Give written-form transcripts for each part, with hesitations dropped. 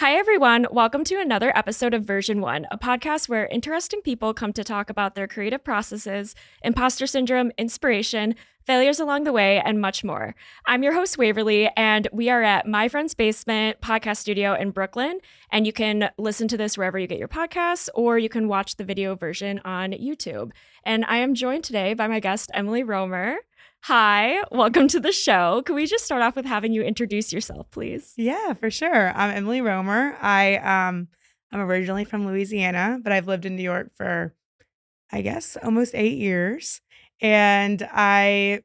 Hi, everyone. Welcome to another episode of Version 1, a podcast where interesting people come to talk about their creative processes, imposter syndrome, inspiration, failures along the way, and much more. I'm your host, Waverly, and we are at My Friend's Basement podcast studio in Brooklyn. And you can listen to this wherever you get your podcasts, or you can watch the video version on YouTube. And I am joined today by my guest, Emily Roemer. Hi, welcome to the show. Can we just start off with having you introduce yourself, please? Yeah, for sure. I'm Emily Roemer. I'm originally from Louisiana, but I've lived in New York for, I guess, almost 8 years. And I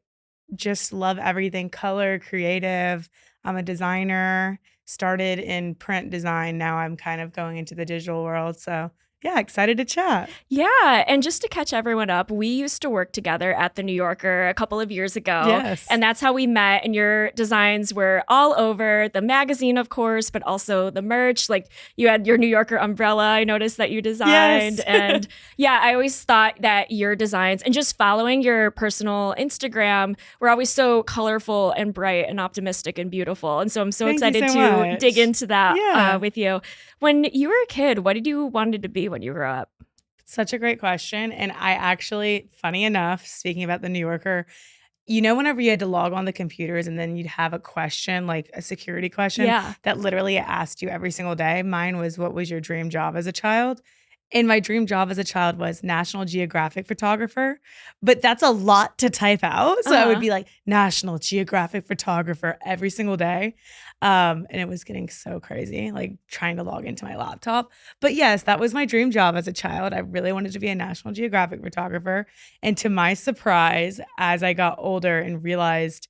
just love everything color, creative. I'm a designer, started in print design. Now I'm kind of going into the digital world. So yeah, excited to chat. Yeah, and just to catch everyone up, we used to work together at the New Yorker a couple of years ago. Yes. And that's how we met. And your designs were all over the magazine, of course, but also the merch. Like you had your New Yorker umbrella, I noticed that you designed. Yes. And yeah, I always thought that your designs and just following your personal Instagram were always so colorful and bright and optimistic and beautiful. And so I'm so Thank you excited so to much. dig into that Yeah. with you. When you were a kid, what did you wanted to be when you grew up? Such a great question. And I actually, funny enough, speaking about the New Yorker, whenever you had to log on the computers and then you'd have a question, like a security question Yeah. that literally asked you every single day. Mine was, what was your dream job as a child? And my dream job as a child was National Geographic photographer, but that's a lot to type out. So I would be like National Geographic photographer every single day. And it was getting so crazy, like trying to log into my laptop. But yes, that was my dream job as a child. I really wanted to be a National Geographic photographer. And to my surprise, as I got older and realized,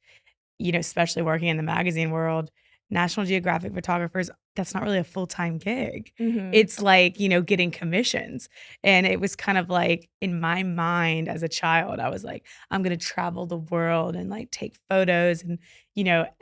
especially working in the magazine world, National Geographic photographers, that's not really a full-time gig. Mm-hmm. It's like, getting commissions. And it was kind of like in my mind as a child, I was like, I'm going to travel the world and like take photos. And,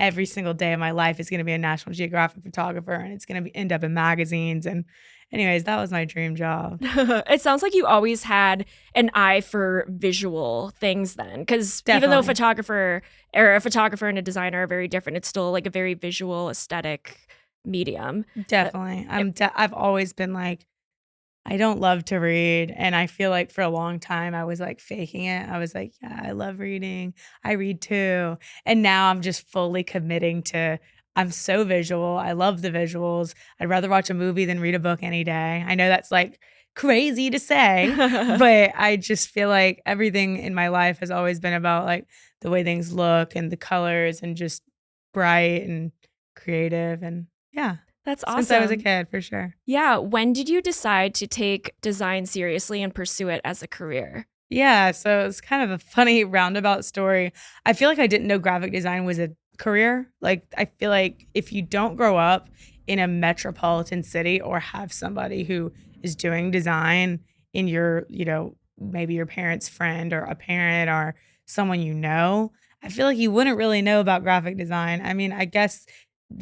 every single day of my life is going to be a National Geographic photographer and it's going to end up in magazines. And anyways, that was my dream job. It sounds like you always had an eye for visual things then. Because even though a photographer and a designer are very different, it's still like a very visual aesthetic medium. Definitely. I've always been like, I don't love to read. And I feel like for a long time, I was like faking it. I was like, yeah, I love reading. I read too. And now I'm just fully committing to, I'm so visual. I love the visuals. I'd rather watch a movie than read a book any day. I know that's like crazy to say, but I just feel like everything in my life has always been about like the way things look and the colors and just bright and creative. And yeah. That's awesome. Since I was a kid, for sure. Yeah. When did you decide to take design seriously and pursue it as a career? Yeah, so it's kind of a funny roundabout story. I feel like I didn't know graphic design was a career. Like, I feel like if you don't grow up in a metropolitan city or have somebody who is doing design in your, maybe your parent's friend or a parent or someone I feel like you wouldn't really know about graphic design. I mean, I guess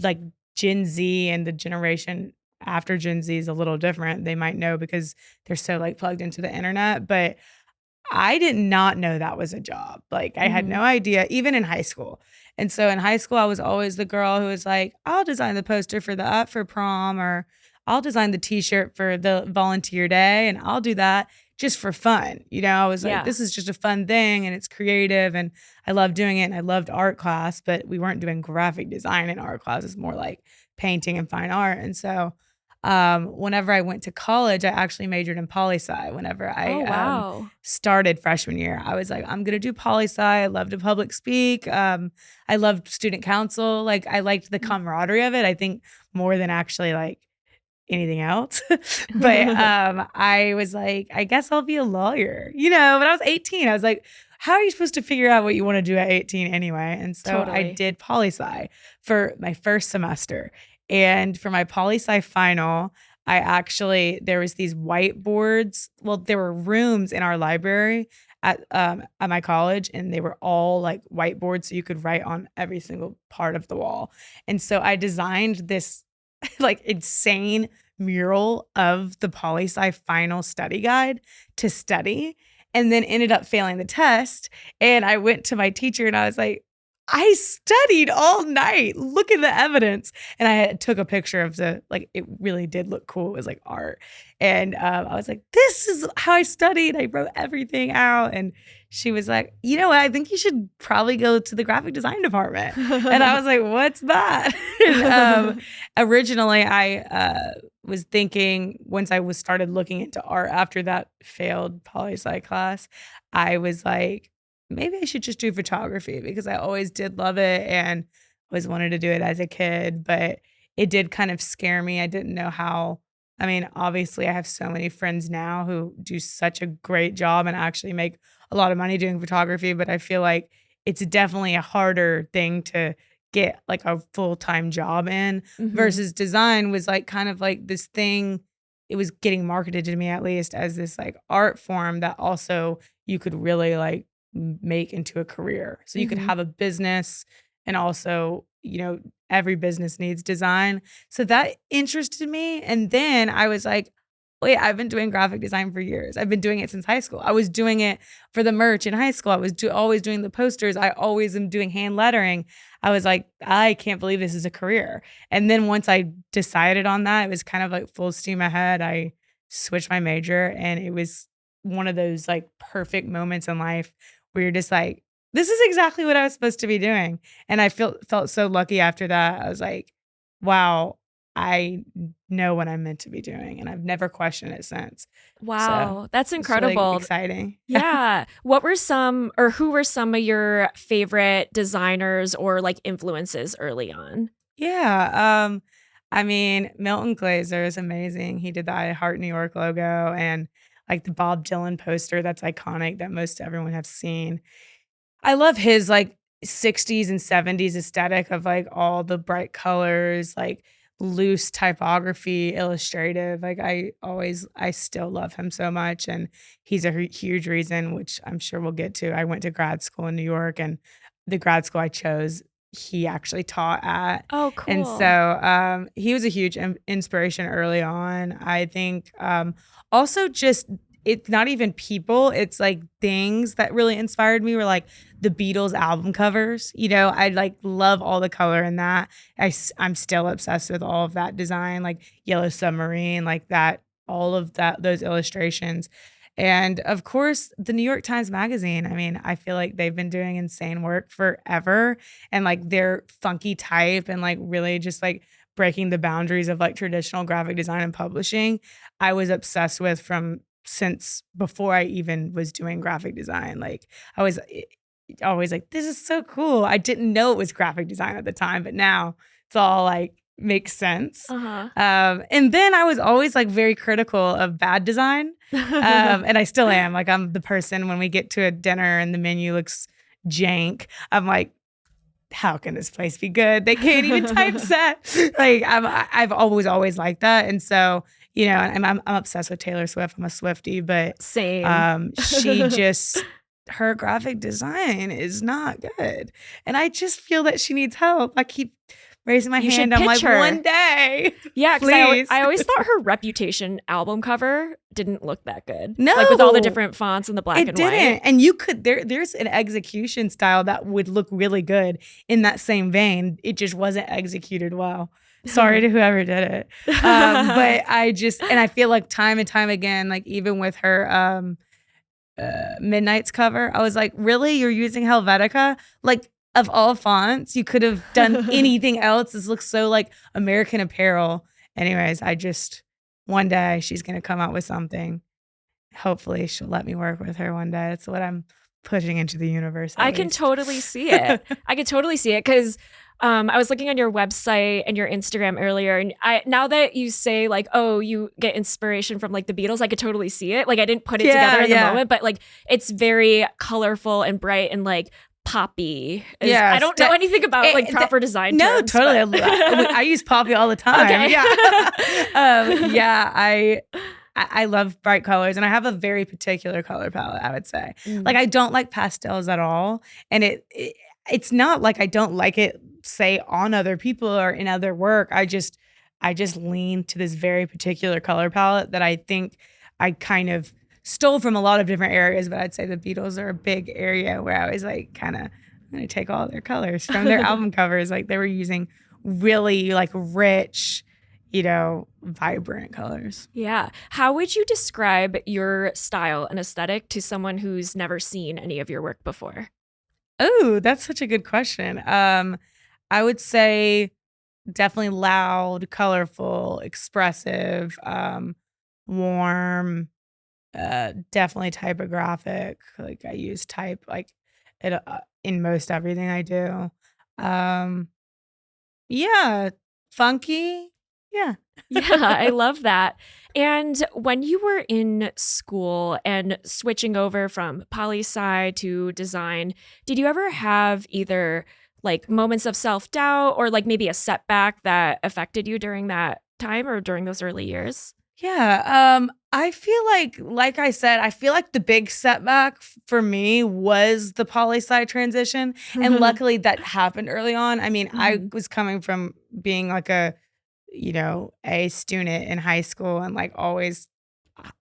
like Gen Z and the generation after Gen Z is a little different. They might know because they're so like plugged into the internet, but I did not know that was a job. Like I had no idea, even in high school. And so in high school, I was always the girl who was like, I'll design the poster for the up for prom, or I'll design the t-shirt for the volunteer day, and I'll do that just for fun. I was like, this is just a fun thing and it's creative and I love doing it. And I loved art class, but we weren't doing graphic design in art class. It's more like painting and fine art. And so whenever I went to college, I actually majored in poli-sci. Whenever I started freshman year, I was like, I'm going to do poli-sci. I love to public speak. I loved student council. Like I liked the camaraderie of it, I think, more than actually like anything else. But I was like, I guess I'll be a lawyer, but I was 18. I was like, how are you supposed to figure out what you want to do at 18 anyway? And so I did poli-sci for my first semester. And for my poli-sci final, there was these whiteboards. Well, there were rooms in our library at my college, and they were all like whiteboards, so you could write on every single part of the wall. And so I designed this like insane mural of the poli-sci final study guide to study, and then ended up failing the test. And I went to my teacher and I was like, I studied all night. Look at the evidence. And I took a picture of it really did look cool. It was like art. And I was like, this is how I studied. I wrote everything out. And she was like, you know what? I think you should probably go to the graphic design department. And I was like, what's that? And, originally, I was thinking once I started looking into art after that failed poli-sci class, I was like, maybe I should just do photography because I always did love it and always wanted to do it as a kid, but it did kind of scare me. I didn't know how. I mean, obviously, I have so many friends now who do such a great job and actually make a lot of money doing photography, but I feel like it's definitely a harder thing to get like a full-time job in versus design was like kind of like this thing. It was getting marketed to me at least as this like art form that also you could really like make into a career. So you could have a business and also, every business needs design. So that interested me. And then I was like, wait, I've been doing graphic design for years. I've been doing it since high school. I was doing it for the merch in high school. I was always doing the posters. I always am doing hand lettering. I was like, I can't believe this is a career. And then once I decided on that, it was kind of like full steam ahead. I switched my major and it was one of those like perfect moments in life where you're just like, this is exactly what I was supposed to be doing. And I felt so lucky after that. I was like, wow, I know what I'm meant to be doing. And I've never questioned it since. Wow, So that's it's really incredible. exciting. Yeah. Who were some of your favorite designers or like influences early on? Yeah. I mean, Milton Glaser is amazing. He did the I Heart New York logo and like the Bob Dylan poster that's iconic that most everyone have seen. I love his like 60s and 70s aesthetic of like all the bright colors, like loose typography, illustrative. Like I still love him so much. And he's a huge reason, which I'm sure we'll get to. I went to grad school in New York and the grad school I chose, he actually taught at. Oh, And cool. so he was a huge inspiration early on. I think also just it's not even people, it's like things that really inspired me were like the Beatles album covers. I like love all the color in that. I'm still obsessed with all of that design, like Yellow Submarine, like that, all of those illustrations. And of course, the New York Times Magazine. I mean, I feel like they've been doing insane work forever and like their funky type and like really just like breaking the boundaries of like traditional graphic design and publishing. I was obsessed with from since before I even was doing graphic design. Like I was always like, this is so cool. I didn't know it was graphic design at the time, but now it's all like makes sense. And then I was always like very critical of bad design. And I still am. Like I'm the person when we get to a dinner and the menu looks jank, I'm like, how can this place be good? They can't even typeset. Like I've always liked that. And so, I'm obsessed with Taylor Swift. I'm a Swiftie, but Same. she just her graphic design is not good. And I just feel that she needs help. I keep raising my hand. I'm like, her. one day. Yeah, because please. I always thought her Reputation album cover didn't look that good. No. Like with all the different fonts and the black and white. It didn't. And you could, there's an execution style that would look really good in that same vein. It just wasn't executed well. Sorry to whoever did it. But I feel like time and time again, like even with her Midnight's cover, I was like, really? You're using Helvetica? Like, of all fonts, you could have done anything else. This looks so like American Apparel. Anyways, one day she's going to come out with something. Hopefully she'll let me work with her one day. That's what I'm pushing into the universe. I can totally see it. I can totally see it because I was looking on your website and your Instagram earlier, and now that you say like, oh, you get inspiration from like the Beatles, I could totally see it. Like I didn't put it together in the moment, but like it's very colorful and bright and like poppy. I don't know anything about like proper design terms. No, totally. I use poppy all the time. Okay. Yeah. I love bright colors and I have a very particular color palette, I would say. Like I don't like pastels at all. And it's not like I don't like it, say, on other people or in other work. I just lean to this very particular color palette that I think I kind of stole from a lot of different areas, but I'd say the Beatles are a big area where I was like kind of I'm gonna take all their colors from their album covers. Like they were using really like rich, vibrant colors. Yeah. How would you describe your style and aesthetic to someone who's never seen any of your work before? Oh, that's such a good question. I would say definitely loud, colorful, expressive, warm, definitely typographic. Like I use type like it in most everything I do. Um, yeah, funky. Yeah. Yeah, I love that. And when you were in school and switching over from poli sci to design, did you ever have either like moments of self doubt or like maybe a setback that affected you during that time or during those early years? Yeah, I feel like I said, I feel like the big setback for me was the poli sci transition, and luckily that happened early on. I mean, I was coming from being like a, A student in high school and like always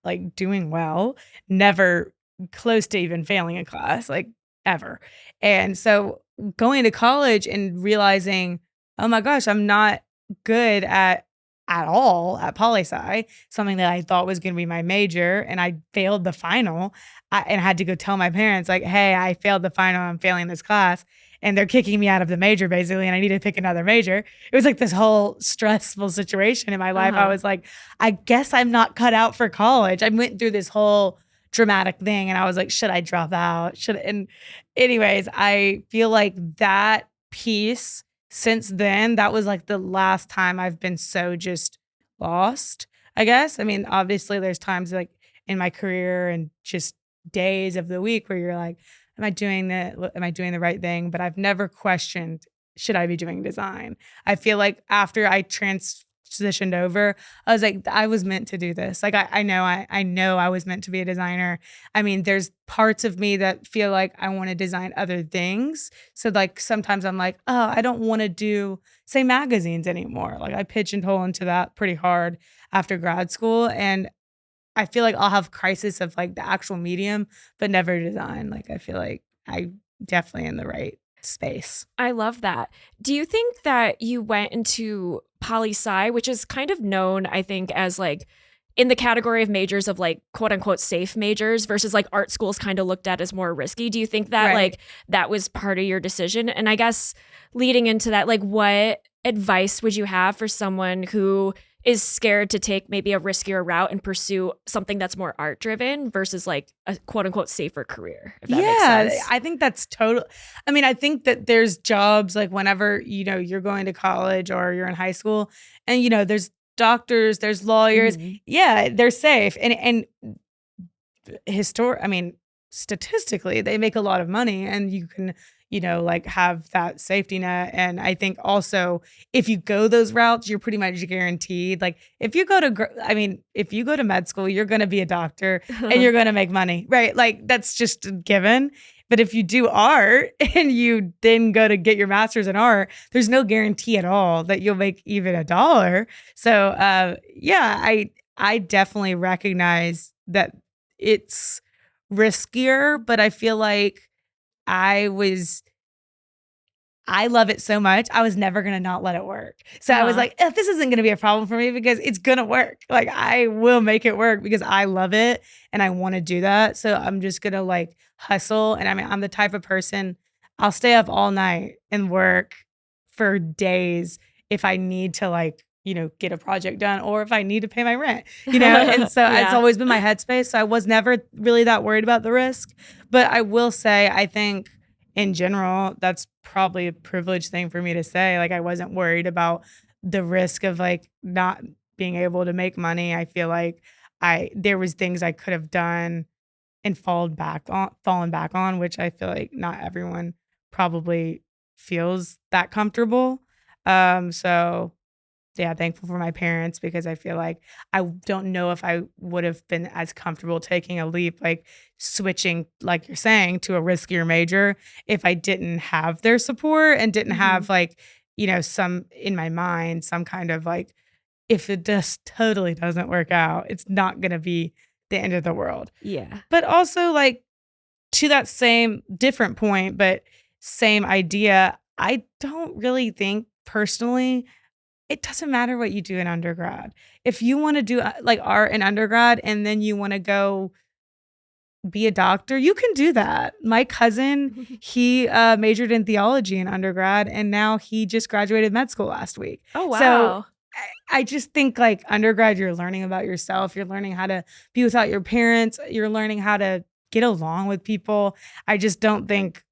like doing well, never close to even failing a class, like ever. And so going to college and realizing, oh my gosh, I'm not good at all at poli sci, something that I thought was going to be my major, and I failed the final. And had to go tell my parents, like, hey, I failed the final. I'm failing this class. And they're kicking me out of the major basically, and I need to pick another major. It was like this whole stressful situation in my life. I Uh-huh. was like, I guess I'm not cut out for college. I went through this whole dramatic thing, and I was like, should I drop out? And anyways, I feel like that piece since then, that was like the last time I've been so just lost, I guess. I mean, obviously there's times like in my career and just days of the week where you're like, am I doing the right thing? But I've never questioned, should I be doing design? I feel like after I transitioned over, I was like, I was meant to do this. Like I know I was meant to be a designer. I mean, there's parts of me that feel like I want to design other things. So like sometimes I'm like, oh, I don't want to do say magazines anymore. Like I pigeonhole into that pretty hard after grad school. And I feel like I'll have crisis of like the actual medium, but never design. Like I feel like I definitely in the right space. I love that. Do you think that you went into poli sci, which is kind of known, I think, as like in the category of majors of like quote unquote safe majors versus like art schools kind of looked at as more risky? Do you think that Right. like that was part of your decision? And I guess leading into that, like what advice would you have for someone who is scared to take maybe a riskier route and pursue something that's more art driven versus like a quote unquote safer career, if that makes Yeah, sense? I think that's total. I mean, I think that there's jobs like whenever, you're going to college or you're in high school and, there's doctors, there's lawyers. Mhm. Yeah, they're safe. And I mean, statistically, they make a lot of money and you can, like have that safety net. And I think also if you go those routes, you're pretty much guaranteed. Like if you go to, I mean, if you go to med school, you're going to be a doctor and you're going to make money, right? Like that's just a given. But if you do art and you then go to get your master's in art, there's no guarantee at all that you'll make even a dollar. So, yeah, I definitely recognize that it's riskier, but I feel like I was I love it so much. I was never going to not let it work. So I was Uh-huh. like, this isn't going to be a problem for me because it's going to work. Like I will make it work because I love it and I want to do that. So I'm just going to like hustle. And I mean, I'm the type of person I'll stay up all night and work for days if I need to like, get a project done or if I need to pay my rent, And so it's Yeah. always been my headspace. So I was never really that worried about the risk. But I will say, I think in general, that's probably a privileged thing for me to say. Like, I wasn't worried about the risk of like not being able to make money. I feel like there was things I could have done and fallen back on, which I feel like not everyone probably feels that comfortable. So yeah, thankful for my parents because I feel like I don't know if I would have been as comfortable taking a leap, like switching, like you're saying, to a riskier major if I didn't have their support and didn't Mhm. have like, some in my mind, some kind of like, if it just totally doesn't work out, it's not going to be the end of the world. Yeah. But also, like, to that same different point, but same idea. I don't really think personally it doesn't matter what you do in undergrad. If you want to do like art in undergrad and then you want to go be a doctor, you can do that. My cousin, he majored in theology in undergrad and now he just graduated med school last week. Oh, So wow. I just think like undergrad, you're learning about yourself. You're learning how to be without your parents. You're learning how to get along with people. I just don't think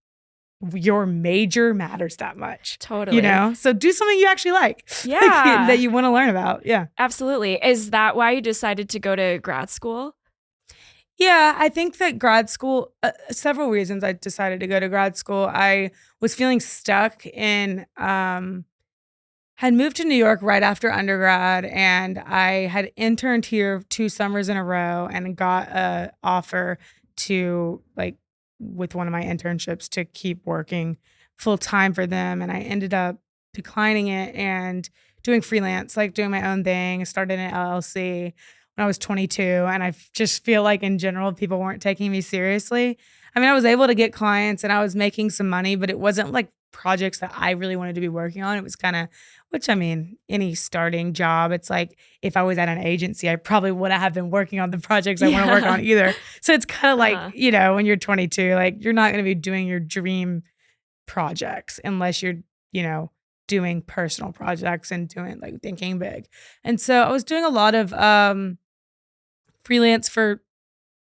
your major matters that much, Totally. So do something you actually like Yeah. that you want to learn about. Yeah. Absolutely. Is that why you decided to go to grad school? Yeah, I think that grad school, several reasons I decided to go to grad school. I was feeling stuck had moved to New York right after undergrad, and I had interned here 2 summers in a row and got a offer to like with one of my internships to keep working full time for them, and I ended up declining it and doing freelance, like doing my own thing. I started an LLC when I was 22, and I just feel like in general people weren't taking me seriously. I mean, I was able to get clients and I was making some money, but it wasn't like projects that I really wanted to be working on. It was kind of which I mean, any starting job, it's like if I was at an agency, I probably wouldn't have been working on the projects I want to work on either. So it's kind of like, when you're 22, like you're not going to be doing your dream projects unless you're, doing personal projects and doing like thinking big. And so I was doing a lot of freelance for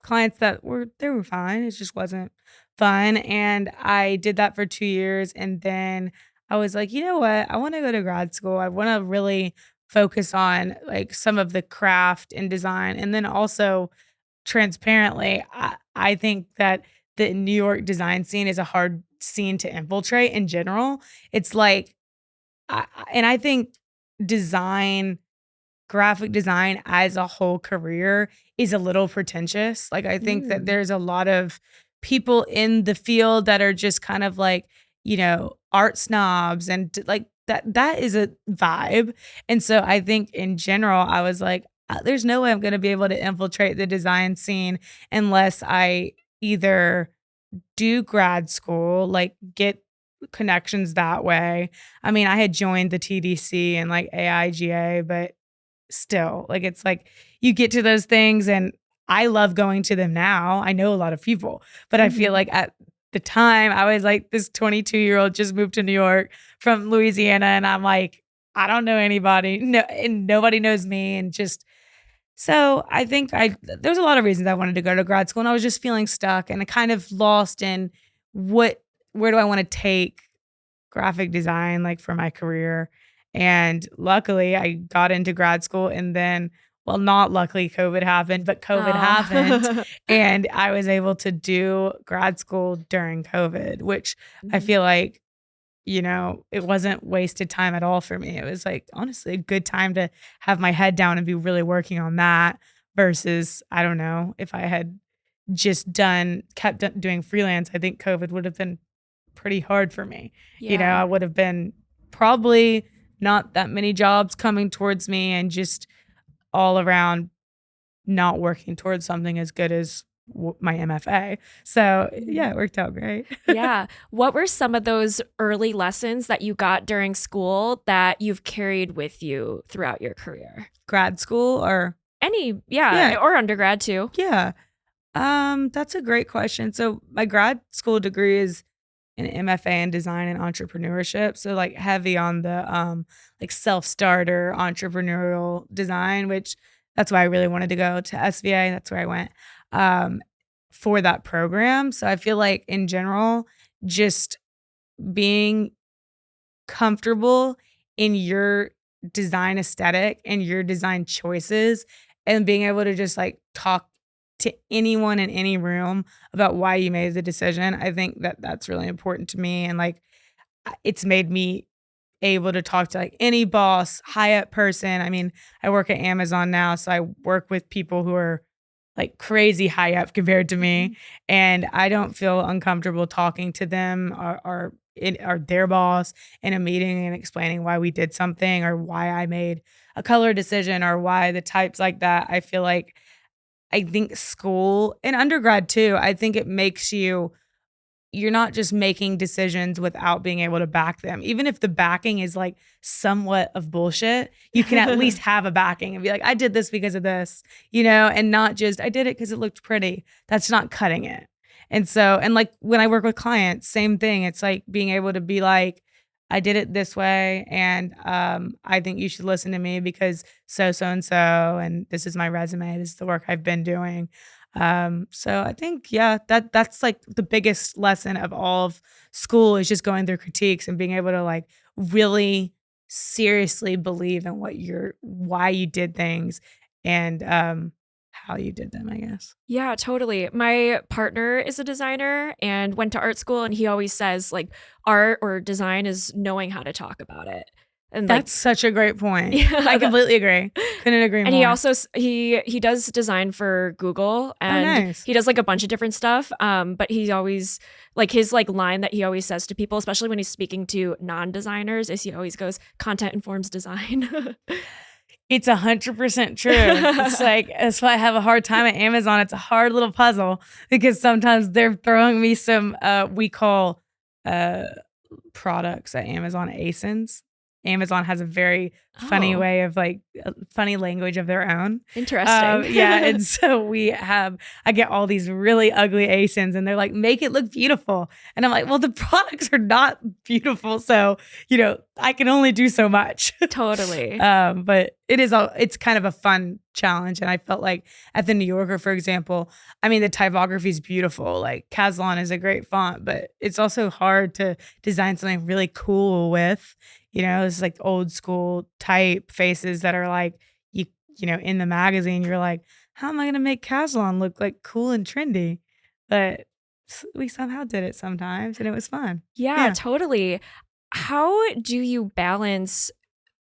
clients that were fine. It just wasn't fun. And I did that for 2 years. And then I was like, you know what? I want to go to grad school. I want to really focus on like some of the craft and design. And then also transparently, I think that the New York design scene is a hard scene to infiltrate in general. It's like, and I think design graphic design as a whole career is a little pretentious. Like I think that there's a lot of people in the field that are just kind of like, art snobs and like that is a vibe. And so I think in general I was like there's no way I'm going to be able to infiltrate the design scene unless I either do grad school, like get connections that way. I mean, I had joined the TDC and like AIGA, but still, like it's like you get to those things and I love going to them now. I know a lot of people, but I feel like at the time I was like this 22-year-old just moved to New York from Louisiana and I'm like, I don't know anybody. No, and nobody knows me. And just so I think there's a lot of reasons I wanted to go to grad school and I was just feeling stuck and I kind of lost in where do I want to take graphic design like for my career. And luckily I got into grad school and then well, not luckily COVID happened, but COVID happened and I was able to do grad school during COVID, which I feel like, it wasn't wasted time at all for me. It was like honestly a good time to have my head down and be really working on that versus I don't know, if I had just kept doing freelance, I think COVID would have been pretty hard for me. Yeah. I would have been probably not that many jobs coming towards me and just all around not working towards something as good as my MFA. So yeah, it worked out great. Yeah. What were some of those early lessons that you got during school that you've carried with you throughout your career? Grad school or yeah, or undergrad too. Yeah. That's a great question. So my grad school degree is an MFA in design and entrepreneurship. So like heavy on the like self-starter entrepreneurial design, which that's why I really wanted to go to SVA. That's where I went for that program. So I feel like in general, just being comfortable in your design aesthetic and your design choices and being able to just like talk to anyone in any room about why you made the decision. I think that that's really important to me. And like, it's made me able to talk to like any boss, high up person. I mean, I work at Amazon now, so I work with people who are like crazy high up compared to me. And I don't feel uncomfortable talking to them or their boss in a meeting and explaining why we did something or why I made a color decision or why the types like that. I think school and undergrad too, I think it makes you you're not just making decisions without being able to back them. Even if the backing is like somewhat of bullshit, you can at least have a backing and be like, I did this because of this, and not just I did it because it looked pretty. That's not cutting it. And so, and like when I work with clients, same thing. It's like being able to be like, I did it this way, and I think you should listen to me because so and so, and this is my resume. This is the work I've been doing. So I think, yeah, that's like the biggest lesson of all of school is just going through critiques and being able to like really seriously believe in why you did things and how you did them, I guess. Yeah, totally. My partner is a designer and went to art school, and he always says like art or design is knowing how to talk about it. And That's such a great point. Yeah, I completely agree. Couldn't agree more. And he also he does design for Google, and nice. he does like a bunch of different stuff. But he always like his like line that he always says to people, especially when he's speaking to non-designers, is he always goes, "Content informs design." It's 100% true. It's like, that's why I have a hard time at Amazon. It's a hard little puzzle because sometimes they're throwing me some, we call products at Amazon ASINs. Amazon has a very funny way of like funny language of their own. Interesting. Yeah. And so I get all these really ugly ASINs and they're like, make it look beautiful. And I'm like, well, the products are not beautiful. So, I can only do so much. Totally. But it's kind of a fun challenge. And I felt like at the New Yorker, for example, I mean, the typography is beautiful. Like Caslon is a great font, but it's also hard to design something really cool with. It's like old school type faces that are like, in the magazine, you're like, how am I going to make Caslon look like cool and trendy? But we somehow did it sometimes and it was fun. Yeah, totally. How do you balance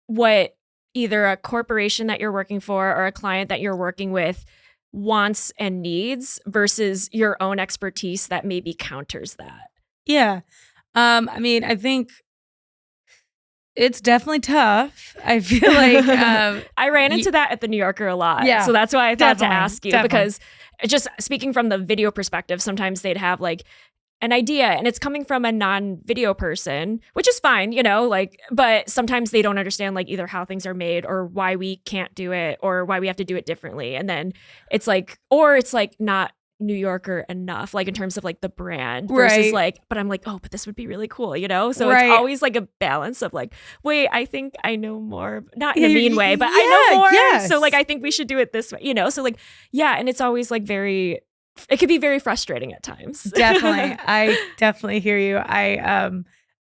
what either a corporation that you're working for or a client that you're working with wants and needs versus your own expertise that maybe counters that? Yeah. I mean, I think it's definitely tough. I feel like I ran into that at the New Yorker a lot. Yeah, so that's why I thought to ask you, definitely. because just speaking from the video perspective, sometimes they'd have like an idea and it's coming from a non-video person, which is fine, but sometimes they don't understand like either how things are made or why we can't do it or why we have to do it differently. And then it's like not New Yorker enough, like in terms of like the brand versus like, but I'm like, oh, but this would be really cool, So it's always like a balance of like, wait, I think I know more, not in a mean way, but I know more. Yes. So like, I think we should do it this way, So like, yeah. And it's always like it could be very frustrating at times. Definitely. I definitely hear you.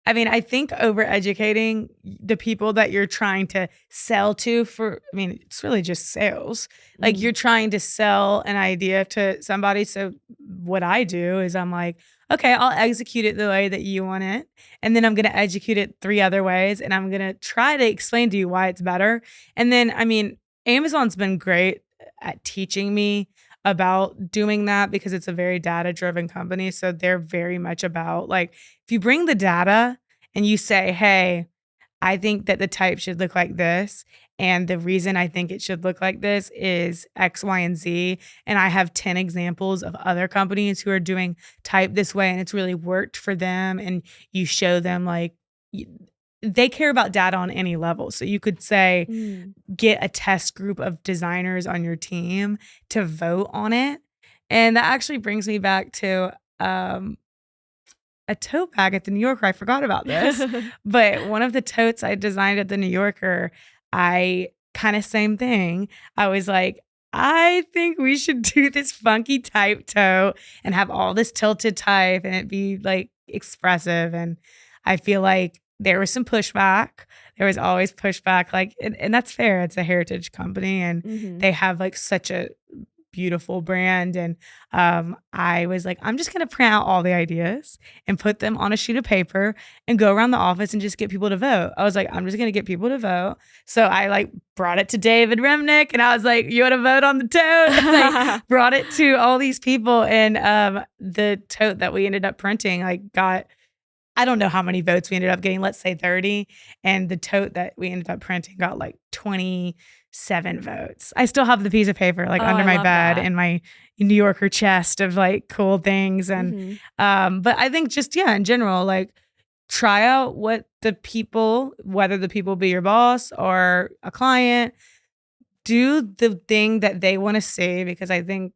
I mean, I think overeducating the people that you're trying to sell to it's really just sales. Like you're trying to sell an idea to somebody. So what I do is I'm like, okay, I'll execute it the way that you want it. And then I'm going to execute it 3 other ways. And I'm going to try to explain to you why it's better. And then, Amazon's been great at teaching me about doing that because it's a very data-driven company. So they're very much about like, if you bring the data and you say, hey, I think that the type should look like this. And the reason I think it should look like this is X, Y, and Z. And I have 10 examples of other companies who are doing type this way and it's really worked for them. And you show them like, they care about data on any level. So you could say, get a test group of designers on your team to vote on it. And that actually brings me back to a tote bag at the New Yorker. I forgot about this, but one of the totes I designed at the New Yorker, I kind of same thing. I was like, I think we should do this funky type tote and have all this tilted type and it be like expressive. And I feel like there was some pushback. There was always pushback, like, and that's fair. It's a heritage company and they have like such a beautiful brand. And I was like, I'm just going to print out all the ideas and put them on a sheet of paper and go around the office and just get people to vote. I was like, I'm just going to get people to vote. So I like brought it to David Remnick and I was like, you want to vote on the tote? Like, brought it to all these people. And the tote that we ended up printing, like got, I don't know how many votes we ended up getting, let's say 30. And the tote that we ended up printing got like 27 7 votes. I still have the piece of paper like Oh, under I my love bed that. in my New Yorker chest of like cool things. And but I think just in general, like try out what the people, whether the people be your boss or a client, do the thing that they want to see, because I think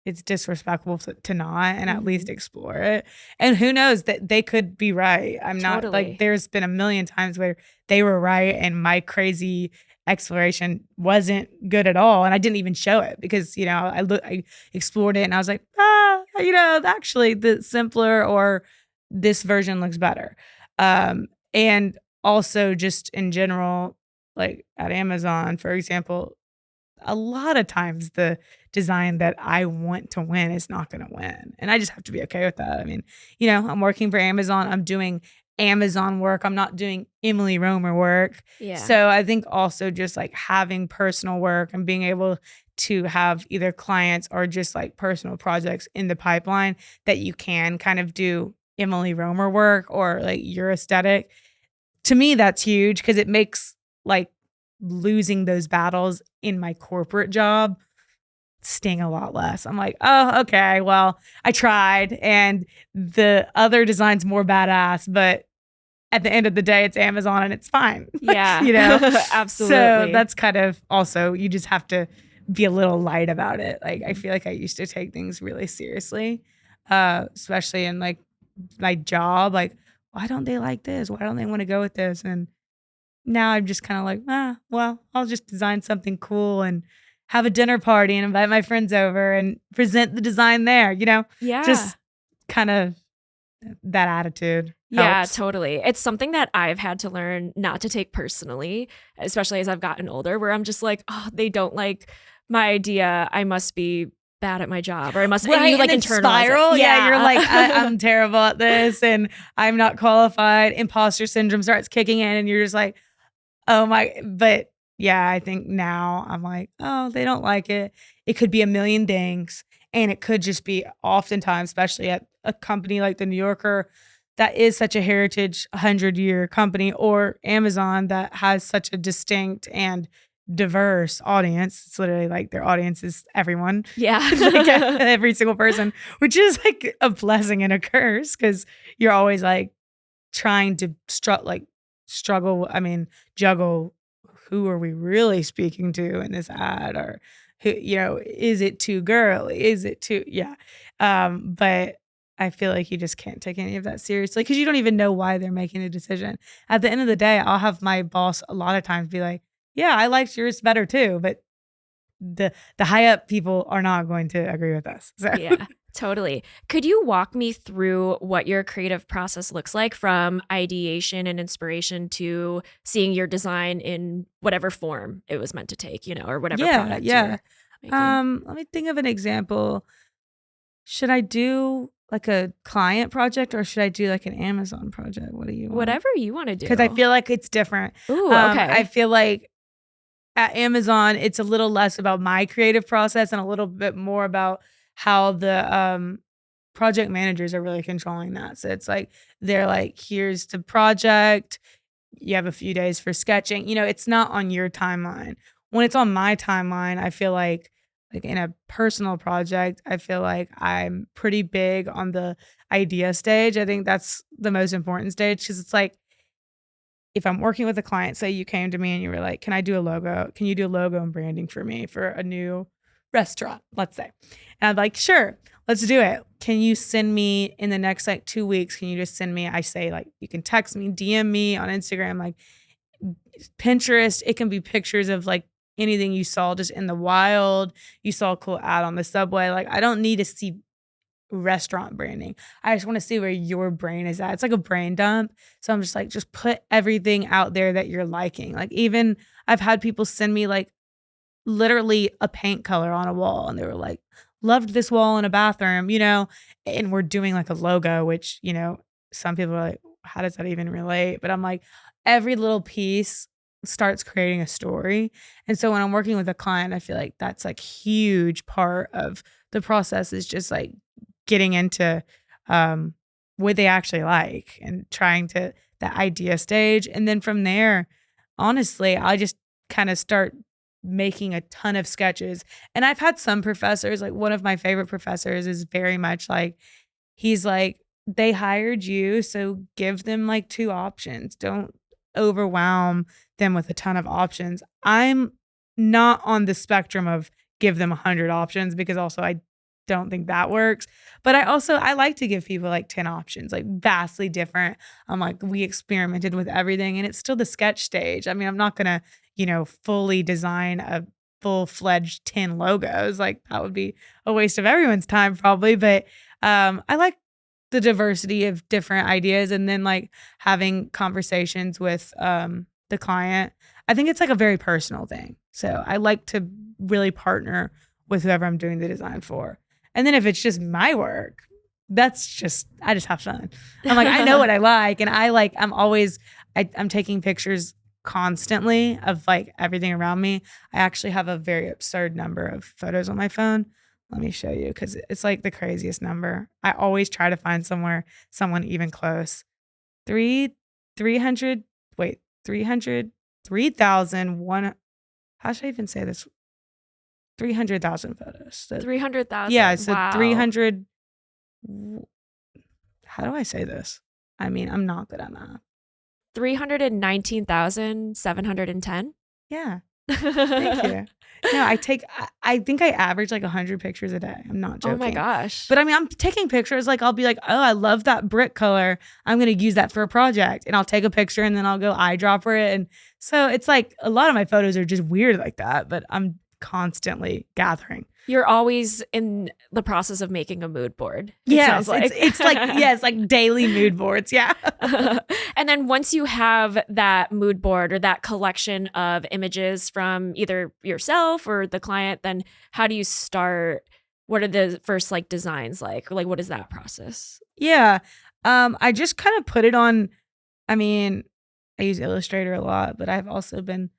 it's disrespectful to not and at least explore it. And who knows, that they could be right. I'm not like, Totally. there's been a million times where they were right and my crazy exploration wasn't good at all. And I didn't even show it because, I explored it and I was like, actually the simpler or this version looks better. And also just in general, like at Amazon, for example, a lot of times the design that I want to win is not going to win. And I just have to be okay with that. I mean, I'm working for Amazon. I'm doing Amazon work. I'm not doing Emily Roemer work. Yeah. So I think also just like having personal work and being able to have either clients or just like personal projects in the pipeline that you can kind of do Emily Roemer work or like your aesthetic. To me, that's huge because it makes like losing those battles in my corporate job sting a lot less. I'm like, oh, okay, well, I tried and the other design's more badass, but at the end of the day, it's Amazon and it's fine. Yeah. Absolutely. So that's kind of also, you just have to be a little light about it. Like, I feel like I used to take things really seriously, especially in like my job. Like, why don't they like this? Why don't they want to go with this? And now I'm just kind of like, well, I'll just design something cool and have a dinner party and invite my friends over and present the design there, Yeah. just kind of that attitude Yeah, helps. totally. It's something that I've had to learn not to take personally, especially as I've gotten older, where I'm just like, oh, they don't like my idea. I must be bad at my job, or I must. Right, And you like then internalize spiral. it. Yeah, you're like, I'm terrible at this, and I'm not qualified. Imposter syndrome starts kicking in, and you're just like, oh my. But yeah, I think now I'm like, oh, they don't like it. It could be a million things, and it could just be oftentimes, especially at a company like the New Yorker, that is such a heritage 100-year company, or Amazon that has such a distinct and diverse audience. It's literally like their audience is everyone. Yeah. Like every single person, which is like a blessing and a curse because you're always like trying to struggle. I mean, juggle. Who are we really speaking to in this ad? Or who, is it too girly? Is it too, yeah. But I feel like you just can't take any of that seriously because you don't even know why they're making a decision. At the end of the day, I'll have my boss a lot of times be like, yeah, I liked yours better too. But the high up people are not going to agree with us. So. Yeah, totally. Could you walk me through what your creative process looks like from ideation and inspiration to seeing your design in whatever form it was meant to take, or whatever product you're making? Let me think of an example. Should I do like a client project or should I do like an Amazon project? What do you want? Whatever you want to do. Because I feel like it's different. Ooh, okay. I feel like at Amazon, it's a little less about my creative process and a little bit more about how the project managers are really controlling that. So it's like, they're like, here's the project. You have a few days for sketching. It's not on your timeline. When it's on my timeline, I feel like in a personal project, I feel like I'm pretty big on the idea stage. I think that's the most important stage because it's like, if I'm working with a client, say you came to me and you were like, can I do a logo? Can you do a logo and branding for me for a new restaurant, let's say? And I'm like, sure, let's do it. Can you send me in the next like 2 weeks? Can you just send me, I say like, you can text me, DM me on Instagram, like Pinterest. It can be pictures of like anything you saw just in the wild. You saw a cool ad on the subway. Like, I don't need to see restaurant branding. I just want to see where your brain is at. It's like a brain dump. So I'm just like, just put everything out there that you're liking. Like, even I've had people send me like literally a paint color on a wall and they were like, loved this wall in a bathroom, and we're doing like a logo, which, some people are like, how does that even relate? But I'm like, every little piece starts creating a story. And so when I'm working with a client, I feel like that's like huge part of the process is just like getting into what they actually like and trying to the idea stage. And then from there, honestly, I just kind of start making a ton of sketches. And I've had some professors, like one of my favorite professors is very much like, he's like, they hired you, so give them like 2 options. Don't overwhelm them with a ton of options. I'm not on the spectrum of give them 100 options because also I don't think that works. But I like to give people like 10 options, like vastly different. I'm like, we experimented with everything and it's still the sketch stage. I mean, I'm not gonna, fully design a full-fledged 10 logos. Like that would be a waste of everyone's time probably. But I like the diversity of different ideas and then like having conversations with the client. I think it's like a very personal thing. So I like to really partner with whoever I'm doing the design for. And then if it's just my work, I just have fun. I'm like, I know what I like. And I'm taking pictures constantly of like everything around me. I actually have a very absurd number of photos on my phone. Let me show you because it's like the craziest number. I always try to find someone even close. 300, 3,001. How should I even say this? 300,000 photos. So, 300,000. yeah. So wow. 300. How do I say this? I mean, I'm not good at math. 319,710. Yeah. Thank you. No, I think I average like 100 pictures a day. I'm not joking. Oh my gosh. But I mean, I'm taking pictures. Like I'll be like, oh, I love that brick color. I'm going to use that for a project. And I'll take a picture and then I'll go eyedropper it. And so it's like a lot of my photos are just weird like that, but I'm constantly gathering. You're always in the process of making a mood board. Yes, it's like, yes, like daily mood boards. Yeah. And then once you have that mood board or that collection of images from either yourself or the client, then how do you start? What are the first like designs like? Like, what is that process? Yeah. I just kind of put it on. I mean, I use Illustrator a lot, but I've also been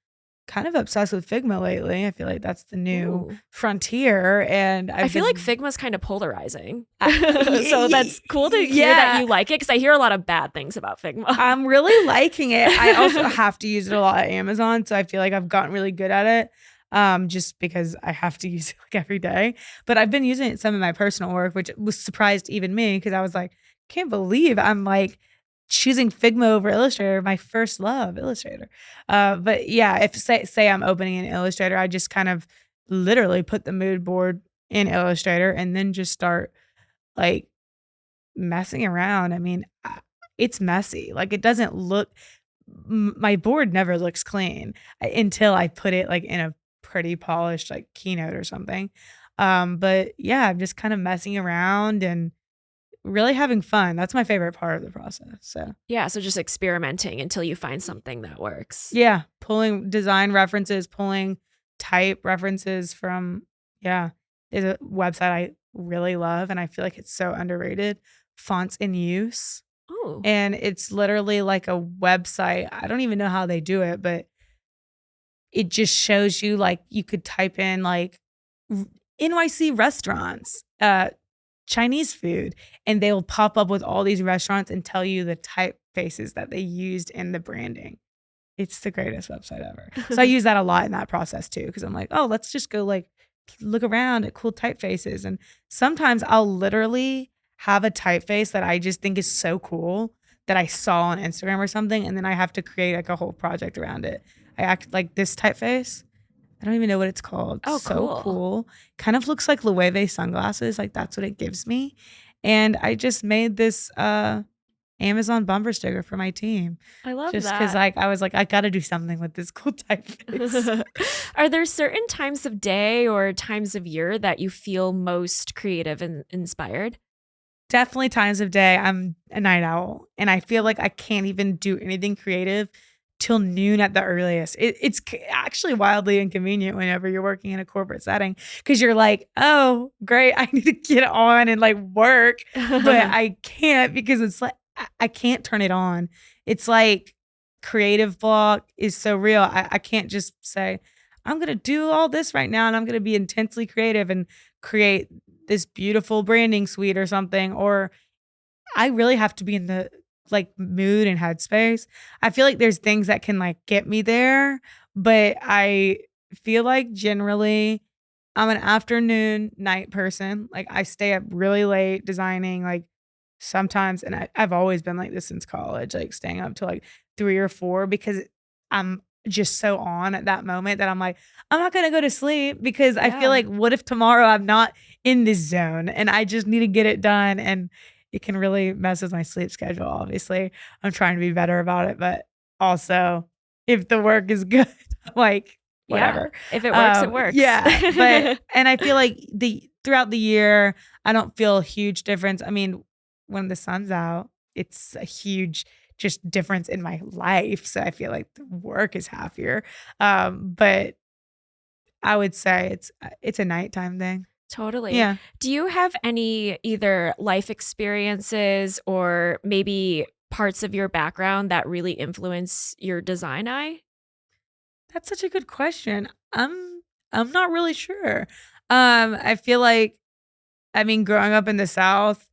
kind of obsessed with Figma lately. I feel like that's the new frontier. And I feel like Figma's kind of polarizing. So that's cool to hear that you like it because I hear a lot of bad things about Figma. I'm really liking it. I also have to use it a lot at Amazon. So I feel like I've gotten really good at it just because I have to use it like every day. But I've been using it some in my personal work, which was surprised even me because I was like, can't believe I'm like choosing Figma over Illustrator, my first love, Illustrator. But yeah, if say I'm opening an Illustrator, I just kind of literally put the mood board in Illustrator and then just start like messing around. I mean, it's messy. Like it doesn't look, my board never looks clean until I put it like in a pretty polished like Keynote or something. But yeah, I'm just kind of messing around and really having fun. That's my favorite part of the process. So just experimenting until you find something that works. Yeah, pulling design references, pulling type references from there's a website I really love and I feel like it's so underrated. Fonts in Use. Oh. And it's literally like a website. I don't even know how they do it, but it just shows you like you could type in like NYC restaurants, Chinese food, and they will pop up with all these restaurants and tell you the typefaces that they used in the branding. It's the greatest website ever. So I use that a lot in that process too, because I'm like, oh, let's just go like look around at cool typefaces. And sometimes I'll literally have a typeface that I just think is so cool that I saw on Instagram or something, and then I have to create like a whole project around it. I act like this typeface. I don't even know what it's called. Oh, so cool. Kind of looks like Loewe sunglasses. Like that's what it gives me. And I just made this Amazon bumper sticker for my team. I love just that. Just because like I was like, I got to do something with this cool typeface. Are there certain times of day or times of year that you feel most creative and inspired? Definitely times of day. I'm a night owl and I feel like I can't even do anything creative till noon at the earliest. It's actually wildly inconvenient whenever you're working in a corporate setting because you're like, oh, great, I need to get on and like work, but I can't because it's like, I can't turn it on. It's like creative block is so real. I can't just say, I'm going to do all this right now and I'm going to be intensely creative and create this beautiful branding suite or something, or I really have to be in the like mood and headspace. I feel like there's things that can like get me there, but I feel like generally I'm an afternoon night person. Like I stay up really late designing, like sometimes, and I've always been like this since college, like staying up till like 3 or 4 because I'm just so on at that moment that I'm like, I'm not gonna go to sleep because I feel Yeah. like what if tomorrow I'm not in this zone and I just need to get it done, and it can really mess with my sleep schedule. Obviously, I'm trying to be better about it, but also if the work is good, like Yeah. whatever. If it works, it works. Yeah, but and I feel like the throughout the year, I don't feel a huge difference. I mean, when the sun's out, it's a huge just difference in my life. So I feel like the work is happier. But I would say it's a nighttime thing. Totally. Yeah. Do you have any either life experiences or maybe parts of your background that really influence your design eye? That's such a good question. I'm not really sure. I feel like I mean, growing up in the South,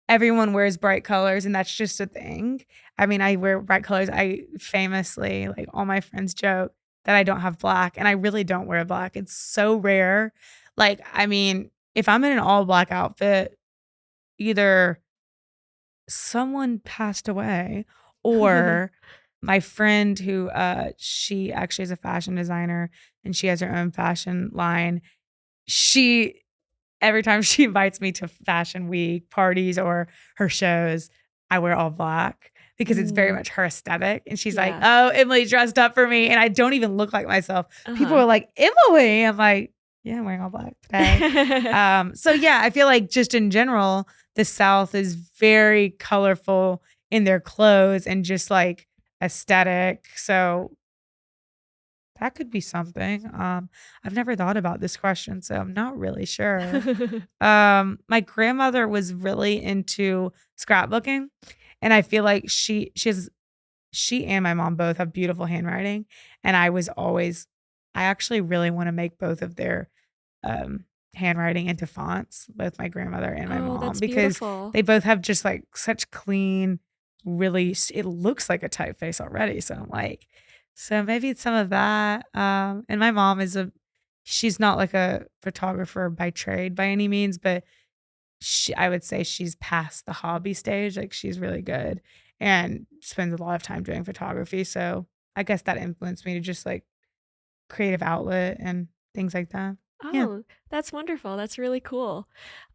everyone wears bright colors, and that's just a thing. I mean, I wear bright colors. I famously, like, all my friends joke that I don't have black, and I really don't wear black. It's so rare. Like, I mean, if I'm in an all black outfit, either someone passed away or my friend who she actually is a fashion designer and she has her own fashion line. She every time she invites me to fashion week parties or her shows, I wear all black because it's very Mm, much her aesthetic. And she's like, yeah. "Oh, Emily dressed up for me." And I don't even look like myself. People Uh-huh. are like, "Emily." I'm like, "Yeah, I'm wearing all black today." So yeah, I feel like just in general, the South is very colorful in their clothes and just like aesthetic. So that could be something. I've never thought about this question, so I'm not really sure. My grandmother was really into scrapbooking, and I feel like she and my mom both have beautiful handwriting, and I actually really wanna make both of their, um, handwriting into fonts, both my grandmother and my Oh, mom, that's because beautiful. they both have just, like, such clean, really it looks like a typeface already, so I'm like so maybe it's some of that, and my mom she's not like a photographer by trade by any means, but I would say she's past the hobby stage, like, she's really good and spends a lot of time doing photography, so I guess that influenced me to just, like, creative outlet and things like that. Yeah. Oh, that's wonderful. That's really cool.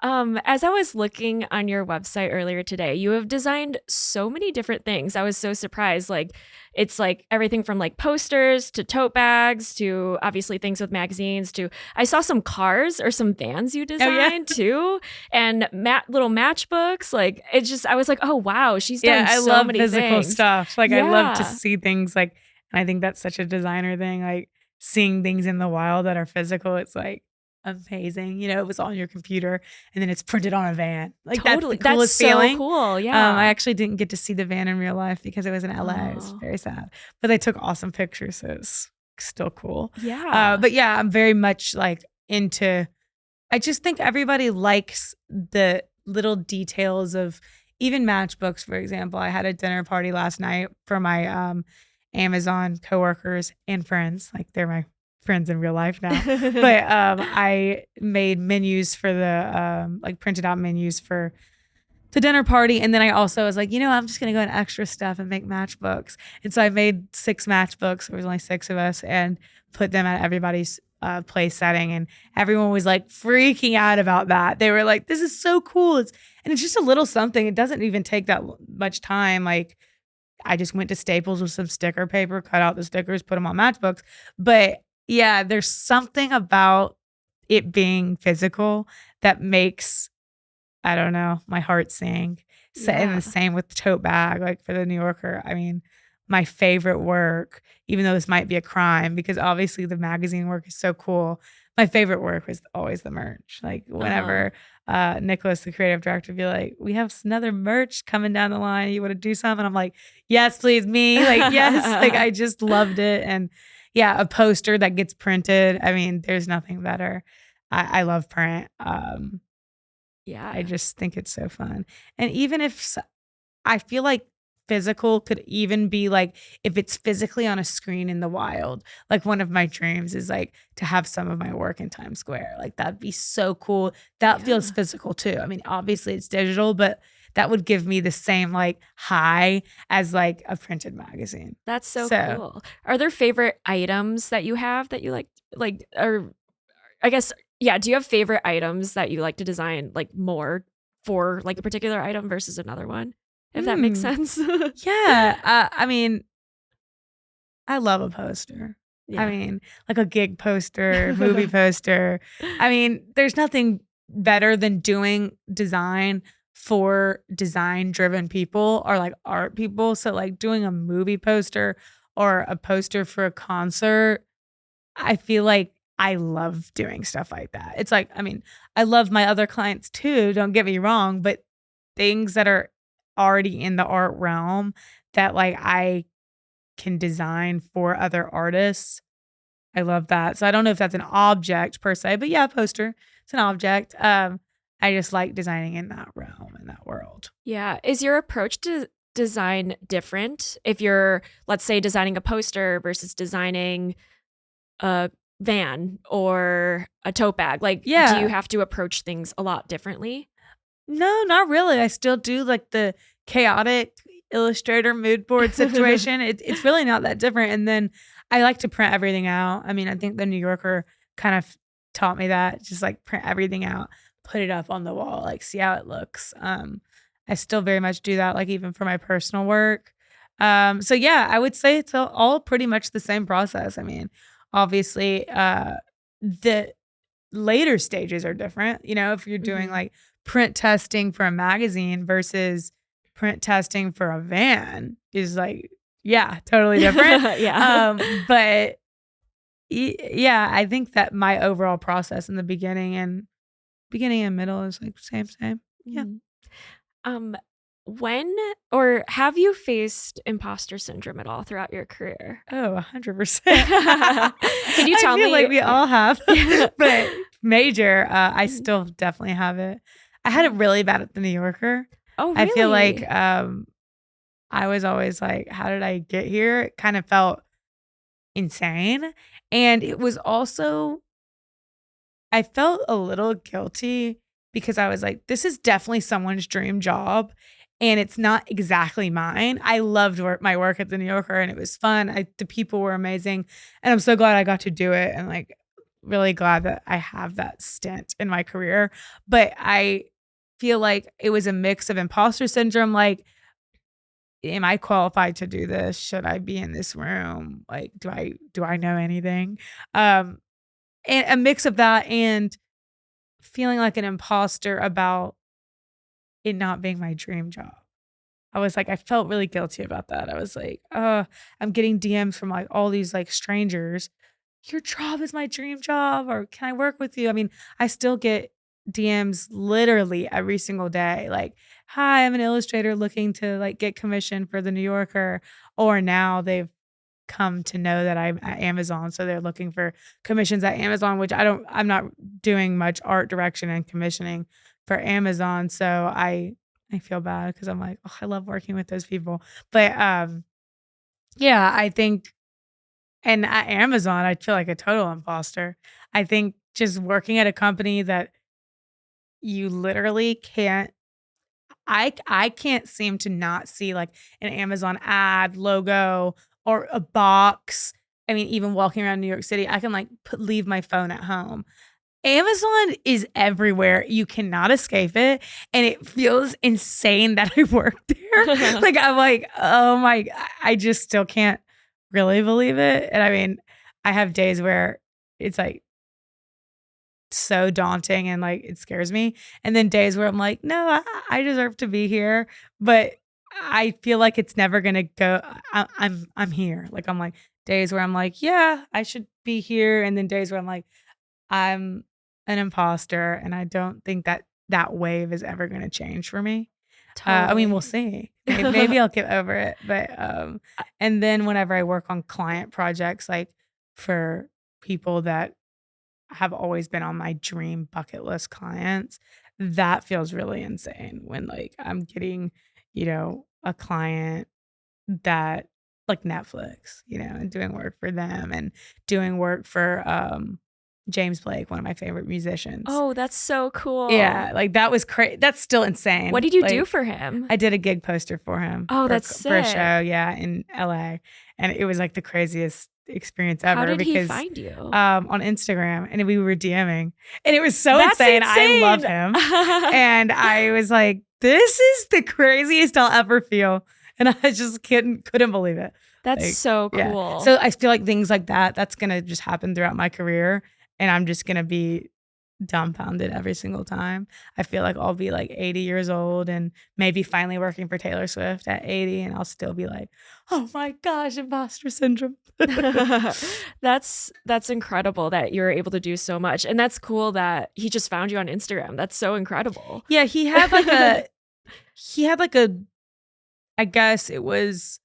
As I was looking on your website earlier today, you have designed so many different things. I was so surprised. Like, it's like everything from like posters to tote bags to obviously things with magazines to I saw some cars or some vans you Oh, yeah? designed too, and little matchbooks. Like, it's just I was like, oh wow, she's Yeah, done I so love many physical things. stuff. Like, I love to Yeah, see things, like and I think that's such a designer thing, like, seeing things in the wild that are physical, it's, like, amazing, it was on your computer, and then it's printed on a van. Like, that's the totally. That's coolest so feeling. cool. I Yeah. actually didn't get to see the van in real life because it was in LA, it's Oh, very sad, but they took awesome pictures, so it's still cool. yeah. But yeah, I'm very much, like, into I just think everybody likes the little details of even matchbooks, for example. I had a dinner party last night for my Amazon coworkers and friends. Like they're my friends in real life now. But I made menus for the like printed out menus for the dinner party. And then I also was like, I'm just gonna go in extra stuff and make matchbooks. And so I made 6 matchbooks. There was only 6 of us, and put them at everybody's place setting. And everyone was like freaking out about that. They were like, "This is so cool!" It's just a little something. It doesn't even take that much time. Like I just went to Staples with some sticker paper, cut out the stickers, put them on matchbooks. But yeah, there's something about it being physical that makes I don't know, my heart sing. And Yeah. the same with the tote bag, like for the New Yorker. I mean, my favorite work, even though this might be a crime, because obviously the magazine work is so cool. My favorite work was always the merch. Like Uh-huh. whenever Nicholas, the creative director, would be like, "We have another merch coming down the line. You want to do something?" I'm like, "Yes, please, me." Like, yes. Like I just loved it. And yeah, a poster that gets printed. I mean, there's nothing better. I love print. I Yeah. just think it's so fun. And even if I feel like physical could even be like if it's physically on a screen in the wild. Like one of my dreams is like to have some of my work in Times Square. Like that'd be so cool. That feels Yeah. physical too. I mean, obviously it's digital, but that would give me the same like high as like a printed magazine. That's so So, cool. Are there favorite items that you have that you like, or I guess, yeah, do you have favorite items that you like to design like more for like a particular item versus another one? If that makes hmm, sense. yeah. I mean, I love a poster. I Yeah. mean, like a gig poster, movie poster. I mean, there's nothing better than doing design for design driven people or like art people. So, like doing a movie poster or a poster for a concert, I feel like I love doing stuff like that. It's like, I mean, I love my other clients too, don't get me wrong, but things that are already in the art realm that like I can design for other artists. I love that. So I don't know if that's an object per se, but yeah, a poster. It's an object. I just like designing in that realm, in that world. Yeah. Is your approach to design different if you're, let's say, designing a poster versus designing a van or a tote bag? Like, do you Yeah. have to approach things a lot differently? No, not really. I still do like the chaotic Illustrator mood board situation. It's really not that different. And then I like to print everything out. I mean, I think the New Yorker kind of taught me that. Just like print everything out, put it up on the wall, like see how it looks. I still very much do that, like even for my personal work. So yeah, I would say it's all pretty much the same process. I mean, obviously, the later stages are different. You know, if you're doing Mhm. like print testing for a magazine versus print testing for a van is like, yeah, totally different. Yeah. But yeah, I think that my overall process in the beginning and middle is like same. Yeah. Mhm. Um, when or have you faced imposter syndrome at all throughout your career? Oh, 100%. Can you I tell feel like me? we Yeah. all have, Yeah. but major, I Mhm. still definitely have it. I had it Mhm. really bad at the New Yorker. Oh, I feel like really? I was always like, how did I get here? It kind of felt insane. And it was also, I felt a little guilty because I was like, this is definitely someone's dream job and it's not exactly mine. I loved my work at the New Yorker and it was fun. The people were amazing and I'm so glad I got to do it and like really glad that I have that stint in my career. But I feel like it was a mix of imposter syndrome, like am I qualified to do this? Should I be in this room? Like, do I know anything? Um, and a mix of that and feeling like an imposter about it not being my dream job. I was like, I felt really guilty about that. I was like, I'm getting DMs from like all these like strangers. Your job is my dream job, or can I work with you? I mean, I still get DMs literally every single day. Like, hi, I'm an illustrator looking to like get commission for the New Yorker. Or now they've come to know that I'm at Amazon. So they're looking for commissions at Amazon, which I'm not doing much art direction and commissioning for Amazon. So I feel bad because I'm like, oh, I love working with those people. But yeah, I think and at Amazon, I feel like a total imposter. I think just working at a company that you literally can't I can't seem to not see like an Amazon ad logo or a box. I mean, even walking around New York City, I can like leave my phone at home. Amazon is everywhere. You cannot escape it. And it feels insane that I work there. Like, I'm like, oh my, I just still can't really believe it. And I mean, I have days where it's like so daunting and like it scares me. And then days where I'm like, no, I deserve to be here. But I feel like it's never gonna go. I'm here. Like I'm like days where I'm like, yeah, I should be here. And then days where I'm like, I'm an imposter, and I don't think that that wave is ever gonna change for me. I mean, we'll Totally. see. Maybe I'll get over it, but, and then whenever I work on client projects, like, for people that have always been on my dream bucket list clients, that feels really insane when, like, I'm getting, a client that, like Netflix, and doing work for them and doing work for James Blake, one of my favorite musicians. Oh, that's so cool. Yeah, like that was crazy. That's still insane. What did you do for him? I did a gig poster for him. Oh, for, that's for a sick. show, in LA, and it was like the craziest experience ever. How did because, he find you? On Instagram, and we were DMing, and it was so That's insane. insane. I love him, and I was like, "This is the craziest I'll ever feel," and I just couldn't believe it. That's so cool. Yeah. So I feel like things like that's gonna just happen throughout my career, and I'm just gonna be dumbfounded every single time. I feel like I'll be like 80 years old and maybe finally working for Taylor Swift at 80, and I'll still be like, oh my gosh, imposter syndrome. That's incredible that you're able to do so much. And that's cool that he just found you on Instagram. That's so incredible. Yeah, he had like a I guess it was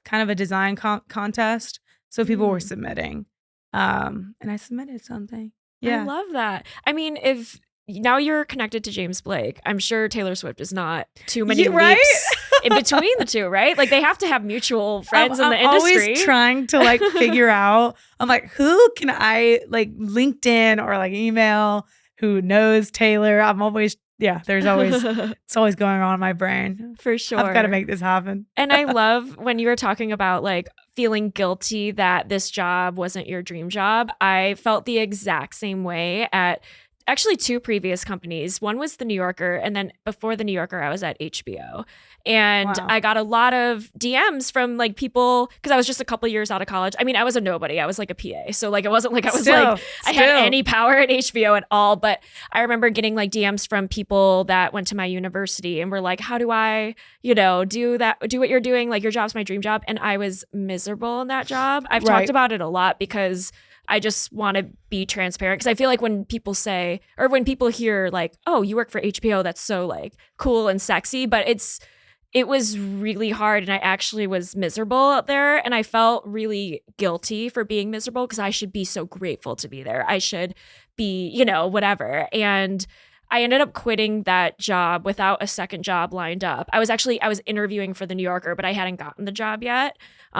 kind of a design contest. So people were submitting. And I submitted something. Yeah. I love that. I mean, if now you're connected to James Blake, I'm sure Taylor Swift is not too many leaps in between the two, right? Like they have to have mutual friends in the industry. I'm always trying to like figure out, I'm like, who can I like LinkedIn or like email who knows Taylor? I'm always, there's always, it's always going on in my brain. For sure. I've got to make this happen. And I love when you were talking about like feeling guilty that this job wasn't your dream job. I felt the exact same way at actually two previous companies. One was the New Yorker, and then before the New Yorker, I was at HBO. And Wow. I got a lot of DMs from like people, because I was just a couple years out of college. I mean, I was a nobody. I was like a PA. So like it wasn't like I was I had any power at HBO at all. But I remember getting like DMs from people that went to my university and were like, how do I, do what you're doing? Like your job's my dream job. And I was miserable in that job. I've talked about it a lot because I just want to be transparent, because I feel like when people say, or when people hear like, oh, you work for HBO, that's so like cool and sexy, but it was really hard, and I actually was miserable out there, and I felt really guilty for being miserable because I should be so grateful to be there. I should be, whatever. And I ended up quitting that job without a second job lined up. I was interviewing for the New Yorker, but I hadn't gotten the job yet.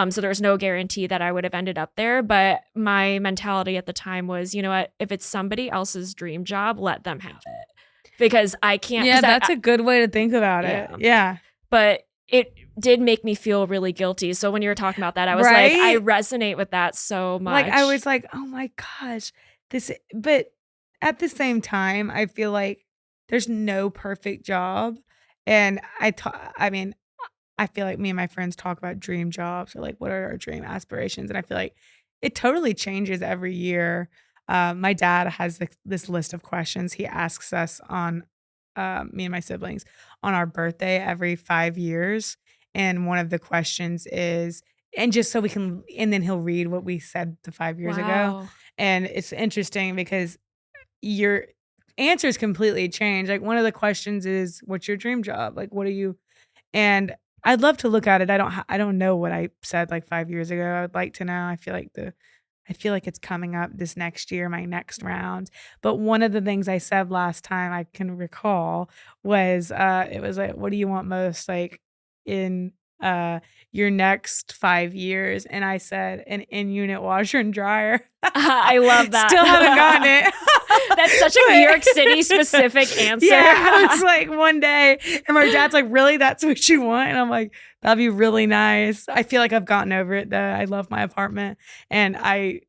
So there was no guarantee that I would have ended up there. But my mentality at the time was, you know what, if it's somebody else's dream job, let them have it. Because I can't. Yeah, that's a good way to think about it. Yeah. But it did make me feel really guilty. So when you were talking about that, I was like, I resonate with that so much. Like I was like, oh my gosh, but at the same time, I feel like there's no perfect job. And I feel like me and my friends talk about dream jobs or like what are our dream aspirations. And I feel like it totally changes every year. My dad has this list of questions he asks us on me and my siblings on our birthday every 5 years. And one of the questions is, and just so we can, and then he'll read what we said 5 years ago. And it's interesting because your answers completely change. Like one of the questions is, what's your dream job? Like, what are you? And I'd love to look at it. I don't know what I said like 5 years ago. I'd like to know. I feel like it's coming up this next year, my next round. But one of the things I said last time I can recall was, it was like, what do you want most like in your next 5 years? And I said an in-unit washer and dryer. I love that. Still haven't gotten it. That's such a New York City specific answer. Yeah, I was like one day, and my dad's like, really? That's what you want? And I'm like, that'd be really nice. I feel like I've gotten over it though. I love my apartment, and I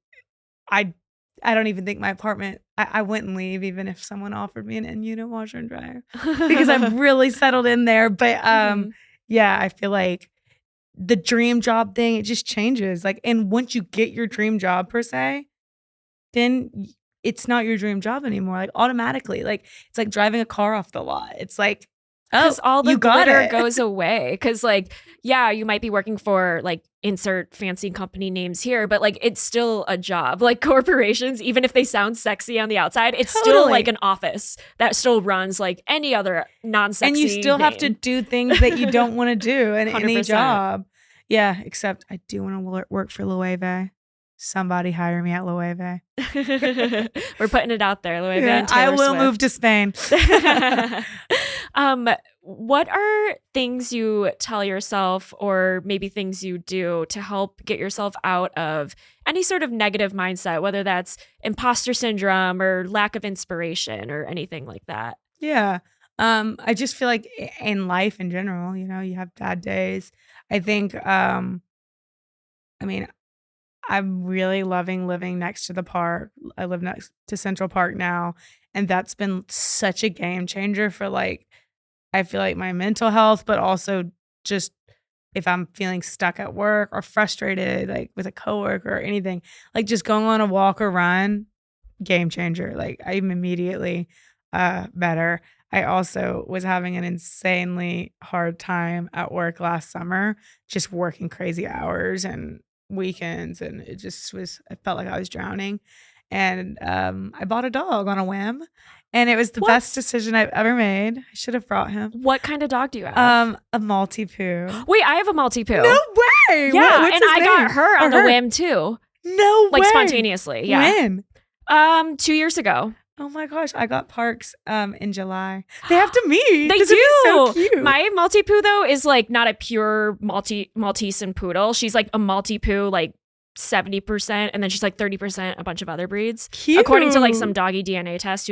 don't even think my apartment, I wouldn't leave even if someone offered me an in-unit washer and dryer because I've really settled in there. But yeah, I feel like the dream job thing, it just changes. Like, and once you get your dream job per se, then it's not your dream job anymore. Like automatically, like it's like driving a car off the lot. It's like, because all the glitter goes away. Because like, yeah, you might be working for like insert fancy company names here, but like it's still a job. Like corporations, even if they sound sexy on the outside, it's still like an office that still runs like any other non-sexy and you still have to do things that you don't want to do in any job. Yeah, except I do want to work for Loewe. Somebody hire me at Loewe. We're putting it out there, Loewe and I Taylor will Swift. move to Spain. What are things you tell yourself or maybe things you do to help get yourself out of any sort of negative mindset, whether that's imposter syndrome or lack of inspiration or anything like that? Yeah. I just feel like in life in general, you have bad days. I think, I mean, I'm really loving living next to the park. I live next to Central Park now, and that's been such a game changer for like, I feel like my mental health, but also just if I'm feeling stuck at work or frustrated, like with a coworker or anything, like just going on a walk or run, game changer. Like I'm immediately better. I also was having an insanely hard time at work last summer, just working crazy hours and weekends, and I felt like I was drowning. And I bought a dog on a whim, and it was the best decision I've ever made. I should have brought him. What kind of dog do you have? A Maltipoo. Wait, I have a Maltipoo. No way. Yeah, What's and his I name? got her on a whim too. No way. Like spontaneously. Yeah. When? 2 years ago. Oh my gosh, I got Parks in July. They have to meet. They This do. would be so cute. My Maltipoo though is like not a pure Maltese and poodle. She's like a Maltipoo, like 70%, and then she's like 30% a bunch of other breeds. Cute. According to like some doggy DNA test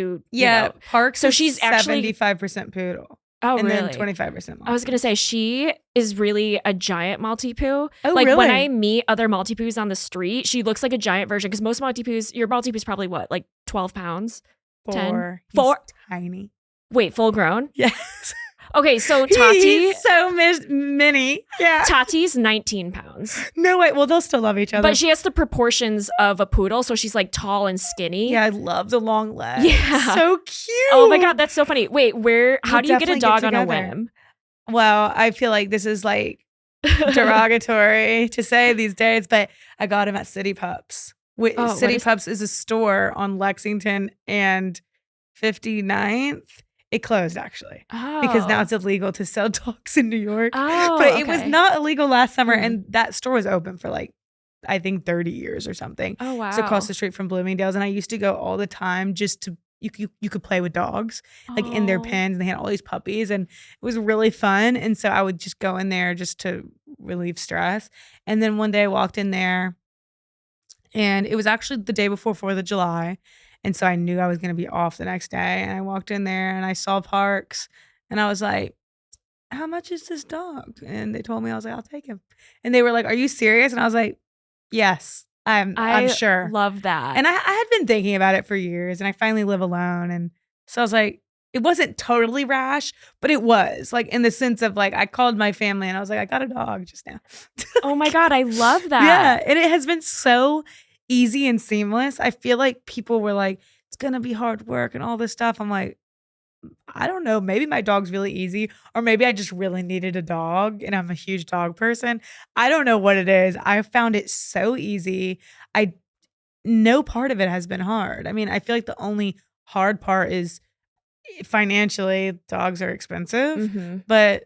Parks. So is she's actually 75% poodle. Oh, and really? then 25% Maltipoo. I was going to say, she is really a giant Maltipoo. Oh, like really? when I meet other Maltipoos on the street, she looks like a giant version. Because most Maltipoos, your Maltipoo's probably what, like 12 pounds? 10? He's 4? Tiny. Wait, full grown? Yes. Okay, so Tati. He's so mini. Yeah. Tati's 19 pounds. No way. Well, they'll still love each other. But she has the proportions of a poodle, so she's like tall and skinny. Yeah, I love the long legs. Yeah. So cute. Oh my God, that's so funny. Wait, how We'll do you get a definitely dog get on a together. whim? Well, I feel like this is like derogatory to say these days, but I got him at City Pups. City Pups is a store on Lexington and 59th. It closed actually because now it's illegal to sell dogs in New York. Oh, but it was not illegal last summer, Mm. and that store was open for like I think 30 years or something. Oh wow! It's across the street from Bloomingdale's, and I used to go all the time just to you could play with dogs like in their pens, and they had all these puppies, and it was really fun. And so I would just go in there just to relieve stress. And then one day I walked in there, and it was actually the day before 4th of July. And so I knew I was going to be off the next day. And I walked in there and I saw Parks, and I was like, how much is this dog? And they told me, I was like, I'll take him. And they were like, are you serious? And I was like, yes, I'm sure. Love that. And I had been thinking about it for years, and I finally live alone. And so I was like, it wasn't totally rash, but it was like in the sense of like, I called my family and I was like, I got a dog just now. Oh my God, I love that. Yeah. And it has been so easy and seamless. I feel like people were like, it's going to be hard work and all this stuff. I'm like, I don't know. Maybe my dog's really easy, or maybe I just really needed a dog and I'm a huge dog person. I don't know what it is. I found it so easy. No part of it has been hard. I mean, I feel like the only hard part is financially, dogs are expensive, but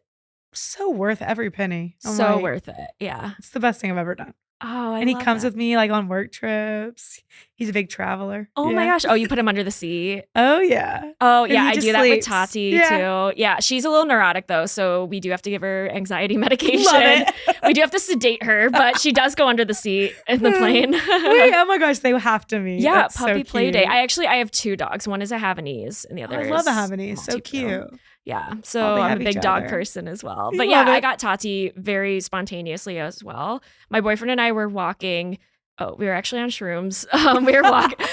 so worth every penny. So worth it. Yeah. It's the best thing I've ever done. Oh, and he comes with me like on work trips. He's a big traveler. Oh my gosh. Oh, you put him under the seat. Oh yeah. Oh yeah. I do that with sleeps. Tati too. Yeah. She's a little neurotic though. So we do have to give her anxiety medication. Love it. We do have to sedate her, but she does go under the seat in the plane. Wait, oh my gosh. They have to meet. Yeah. That's Puppy so play cute. day. I have 2 dogs. One is a Havanese and the other I is love a Havanese. So Maltipoo. cute. Yeah. So they I'm have a big each dog other. person as well. I But yeah, love I it. got Tati very spontaneously as well. My boyfriend and I were walking. Oh, we were actually on shrooms. We were walking.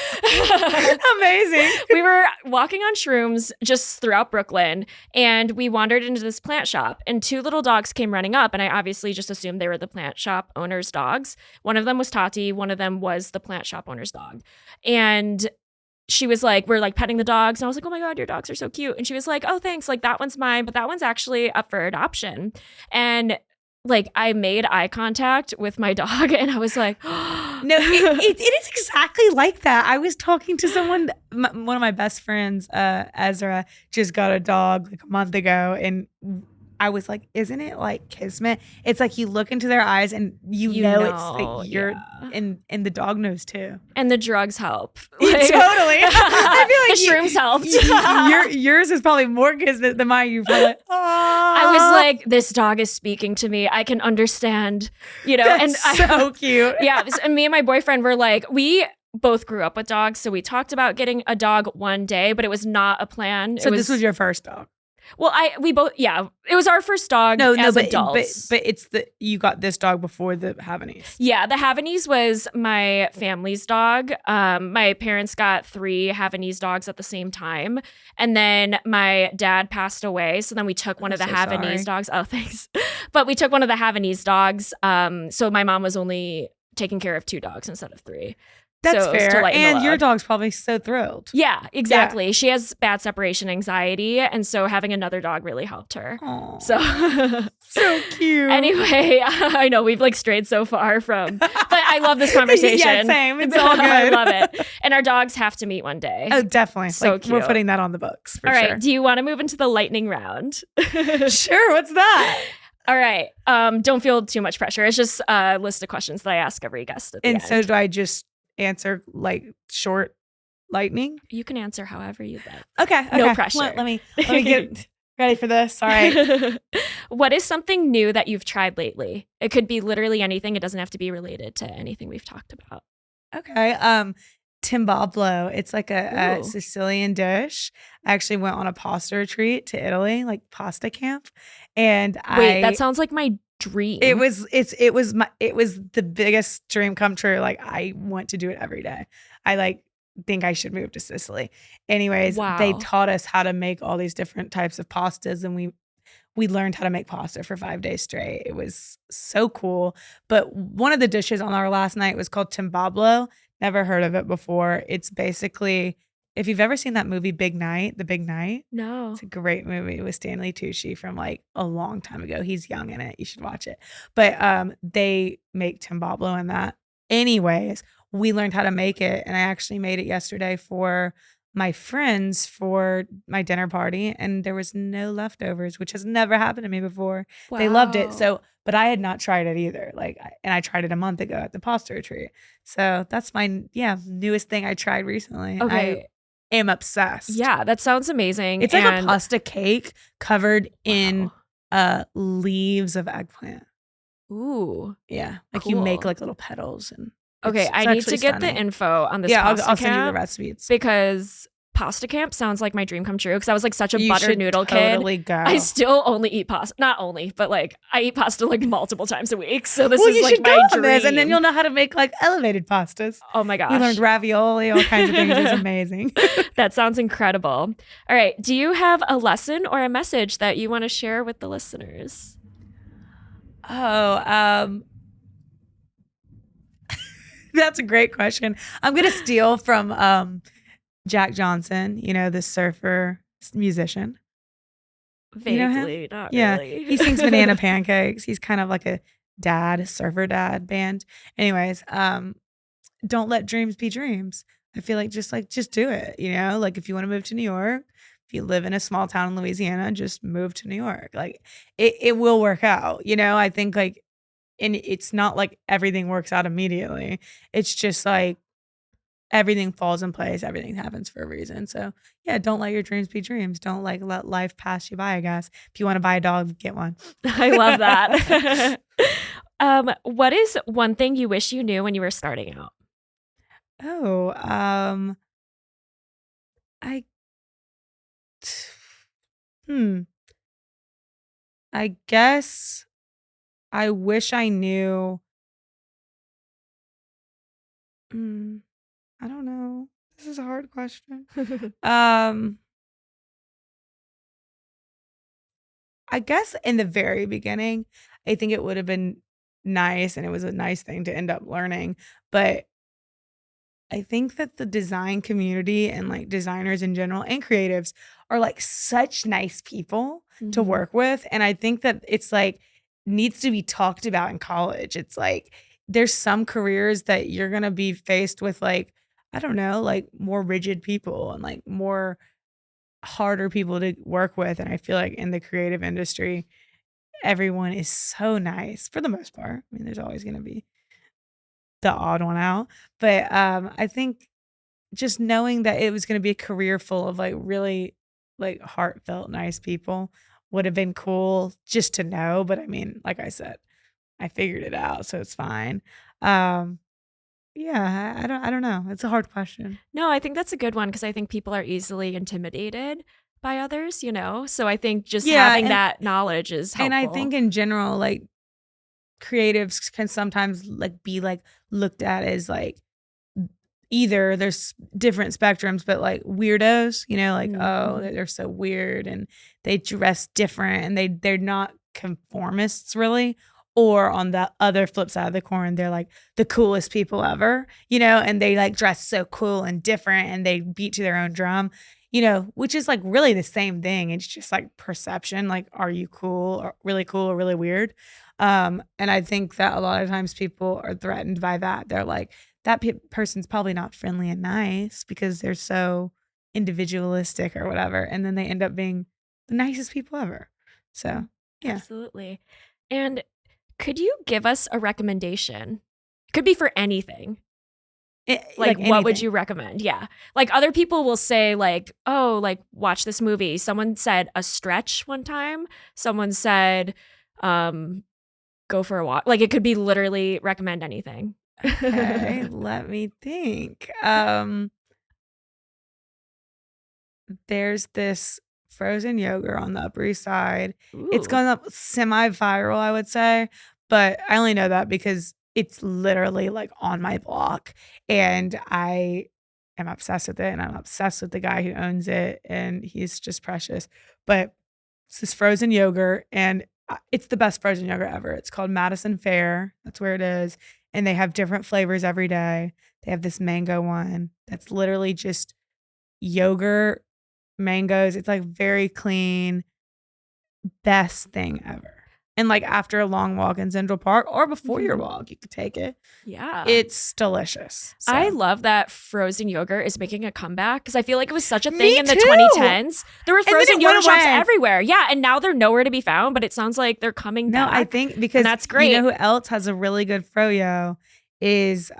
Amazing. We were walking on shrooms just throughout Brooklyn, and we wandered into this plant shop, and 2 little dogs came running up, and I obviously just assumed they were the plant shop owner's dogs. One of them was Tati. One of them was the plant shop owner's dog. And she was like, we're like petting the dogs. And I was like, oh my God, your dogs are so cute. And she was like, oh, thanks. Like that one's mine, but that one's actually up for adoption. And like I made eye contact with my dog and I was like, No, it is exactly like that. I was talking to someone, one of my best friends, Ezra, just got a dog like a month ago. And I was like, isn't it like kismet? It's like you look into their eyes and you know it's like you're and the dog knows too. And the drugs help. Totally. I feel like the shrooms helped. Yours is probably more kismet than mine. You're probably like, I was like, this dog is speaking to me. I can understand, That's so cute. Yeah. And me and my boyfriend were like, we both grew up with dogs. So we talked about getting a dog one day, but it was not a plan. So this was your first dog? Well, it was our first dog as adults. But you got this dog before the Havanese. Yeah, the Havanese was my family's dog. My parents got 3 Havanese dogs at the same time. And then my dad passed away. So then we took one of the Havanese dogs. Oh, thanks. But we took one of the Havanese dogs. So my mom was only taking care of 2 dogs instead of 3. That's fair. And your dog's probably so thrilled. Yeah, exactly. Yeah. She has bad separation anxiety. And so having another dog really helped her. Aww. So cute. Anyway, I know we've strayed so far from, but I love this conversation. Yeah, same. It's all good. I love it. And our dogs have to meet one day. Oh, definitely. So cute. We're putting that on the books for all sure. Right. Do you want to move into the lightning round? Sure. What's that? All right. Don't feel too much pressure. It's just a list of questions that I ask every guest at the end. And so do I just answer short lightning? You can answer however you'd like. Okay. No pressure. Let me get ready for this. All right. What is something new that you've tried lately? It could be literally anything. It doesn't have to be related to anything we've talked about. Okay. Timbablo. It's like a Sicilian dish. I actually went on a pasta retreat to Italy, like pasta camp. And that sounds like my dream. It was the biggest dream come true. Like I want to do it every day. I think I should move to Sicily. Anyways, They taught us how to make all these different types of pastas, and we learned how to make pasta for 5 days straight. It was so cool. But one of the dishes on our last night was called timbablo. Never heard of it before. It's basically, if you've ever seen that movie The Big Night. No. It's a great movie with Stanley Tucci from a long time ago. He's young in it. You should watch it. But they make timbablo in that. Anyways, we learned how to make it, and I actually made it yesterday for my friends for my dinner party, and there was no leftovers, which has never happened to me before. Wow. They loved it. So, but I had not tried it either. And I tried it a month ago at the pasta retreat. So that's my newest thing I tried recently. Okay. I am obsessed. Yeah, that sounds amazing. It's like a pasta cake covered in leaves of eggplant. Ooh. Yeah. Cool. You make little petals and okay, I need to get the info on this pasta camp. I'll send you the recipes. Because pasta camp sounds like my dream come true because I was such a butter noodle totally kid. Go. I still only eat pasta. Not only, but I eat pasta multiple times a week. So this is you should my go dream. This, and then you'll know how to make elevated pastas. Oh my gosh. You learned ravioli, all kinds of things. It's amazing. That sounds incredible. All right. Do you have a lesson or a message that you want to share with the listeners? That's a great question. I'm going to steal from Jack Johnson, the surfer musician. Vaguely, not yeah. really. He sings Banana Pancakes. He's kind of like a surfer dad band. Anyways, don't let dreams be dreams. I feel just do it, if you want to move to New York, if you live in a small town in Louisiana, just move to New York. It will work out, I think and it's not everything works out immediately. It's just everything falls in place. Everything happens for a reason. So yeah, don't let your dreams be dreams. Don't let life pass you by, I guess. If you want to buy a dog, get one. I love that. What is one thing you wish you knew when you were starting out? I guess I wish I knew. I don't know. This is a hard question. I guess in the very beginning, I think it would have been nice, and it was a nice thing to end up learning. But I think that the design community and designers in general and creatives are such nice people to work with. And I think that it's needs to be talked about in college. It's there's some careers that you're going to be faced with I don't know, more rigid people and more harder people to work with. And I feel like in the creative industry, everyone is so nice for the most part. I mean, there's always going to be the odd one out. But I think just knowing that it was going to be a career full of like really like heartfelt, nice people would have been cool just to know. But I mean, like I said, I figured it out, so it's fine. Um, yeah, I don't know. It's a hard question. No, I think that's a good one because I think people are easily intimidated by others, So I think just having that knowledge is helpful. And I think in general, like creatives can sometimes like be like looked at as like either there's different spectrums, but like weirdos, like, oh, they're so weird and they dress different and they're not conformists really. Or on the other flip side of the coin, they're like the coolest people ever, and they like dress so cool and different and they beat to their own drum, which is like really the same thing. It's just like perception. Like, are you cool or really weird? And I think that a lot of times people are threatened by that. They're like, that person's probably not friendly and nice because they're so individualistic or whatever. And then they end up being the nicest people ever. So, yeah. Absolutely. And could you give us a recommendation? Could be for anything. Like what would you recommend? Yeah. Like other people will say like, oh, like watch this movie. Someone said a stretch one time. Someone said go for a walk. Like it could be literally recommend anything. Okay, let me think. There's this frozen yogurt on the Upper East Side. Ooh. It's gone up semi-viral, I would say, but I only know that because it's literally like on my block, and I am obsessed with it, and I'm obsessed with the guy who owns it, and he's just precious. But it's this frozen yogurt, and it's the best frozen yogurt ever. It's called Madison Fair. That's where it is. And they have different flavors every day. They have this mango one that's literally just yogurt, mangoes. It's like very clean. Best thing ever. And like after a long walk in Central Park or before your walk, you could take it. Yeah. It's delicious. So. I love that frozen yogurt is making a comeback because I feel like it was such a thing in the 2010s. There were frozen yogurt shops everywhere. Yeah. And now they're nowhere to be found, but it sounds like they're coming back. No, I think because that's great. You know who else has a really good froyo is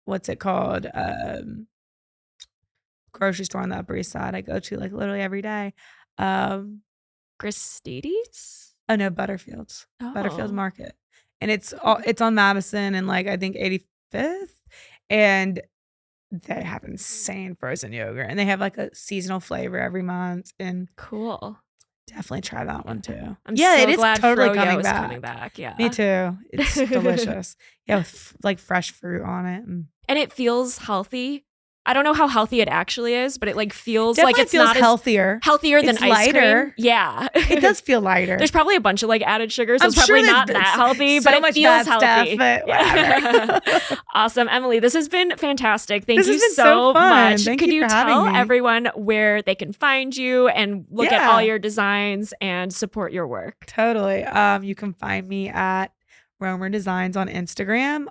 what's it called? Grocery store on the Upper East Side I go to like literally every day. Gristedes? Oh no, Butterfield's. Butterfield's Market. And it's on Madison and like I think 85th. And they have insane frozen yogurt. And they have like a seasonal flavor every month. And cool. Definitely try that one too. I'm so glad totally coming back. Yeah. Me too. It's delicious. Yeah, with like fresh fruit on it. And it feels healthy. I don't know how healthy it actually is, but it like feels definitely like it's feels not healthier than ice cream. Yeah. It does feel lighter. There's probably a bunch of like added sugar, so it's probably not that healthy, so but it feels healthy. Stuff, but whatever. Awesome. Emily, this has been fantastic. Thank you so much. Thank Could you you tell everyone where they can find you and look at all your designs and support your work? Totally. You can find me at Roemer Designs on Instagram,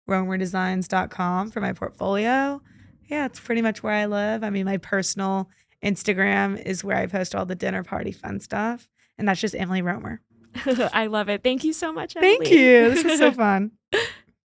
roemerdesigns.com for my portfolio. Yeah, it's pretty much where I live. I mean, my personal Instagram is where I post all the dinner party fun stuff. And that's just Emily Roemer. I love it. Thank you so much, Emily. Thank you. This was so fun.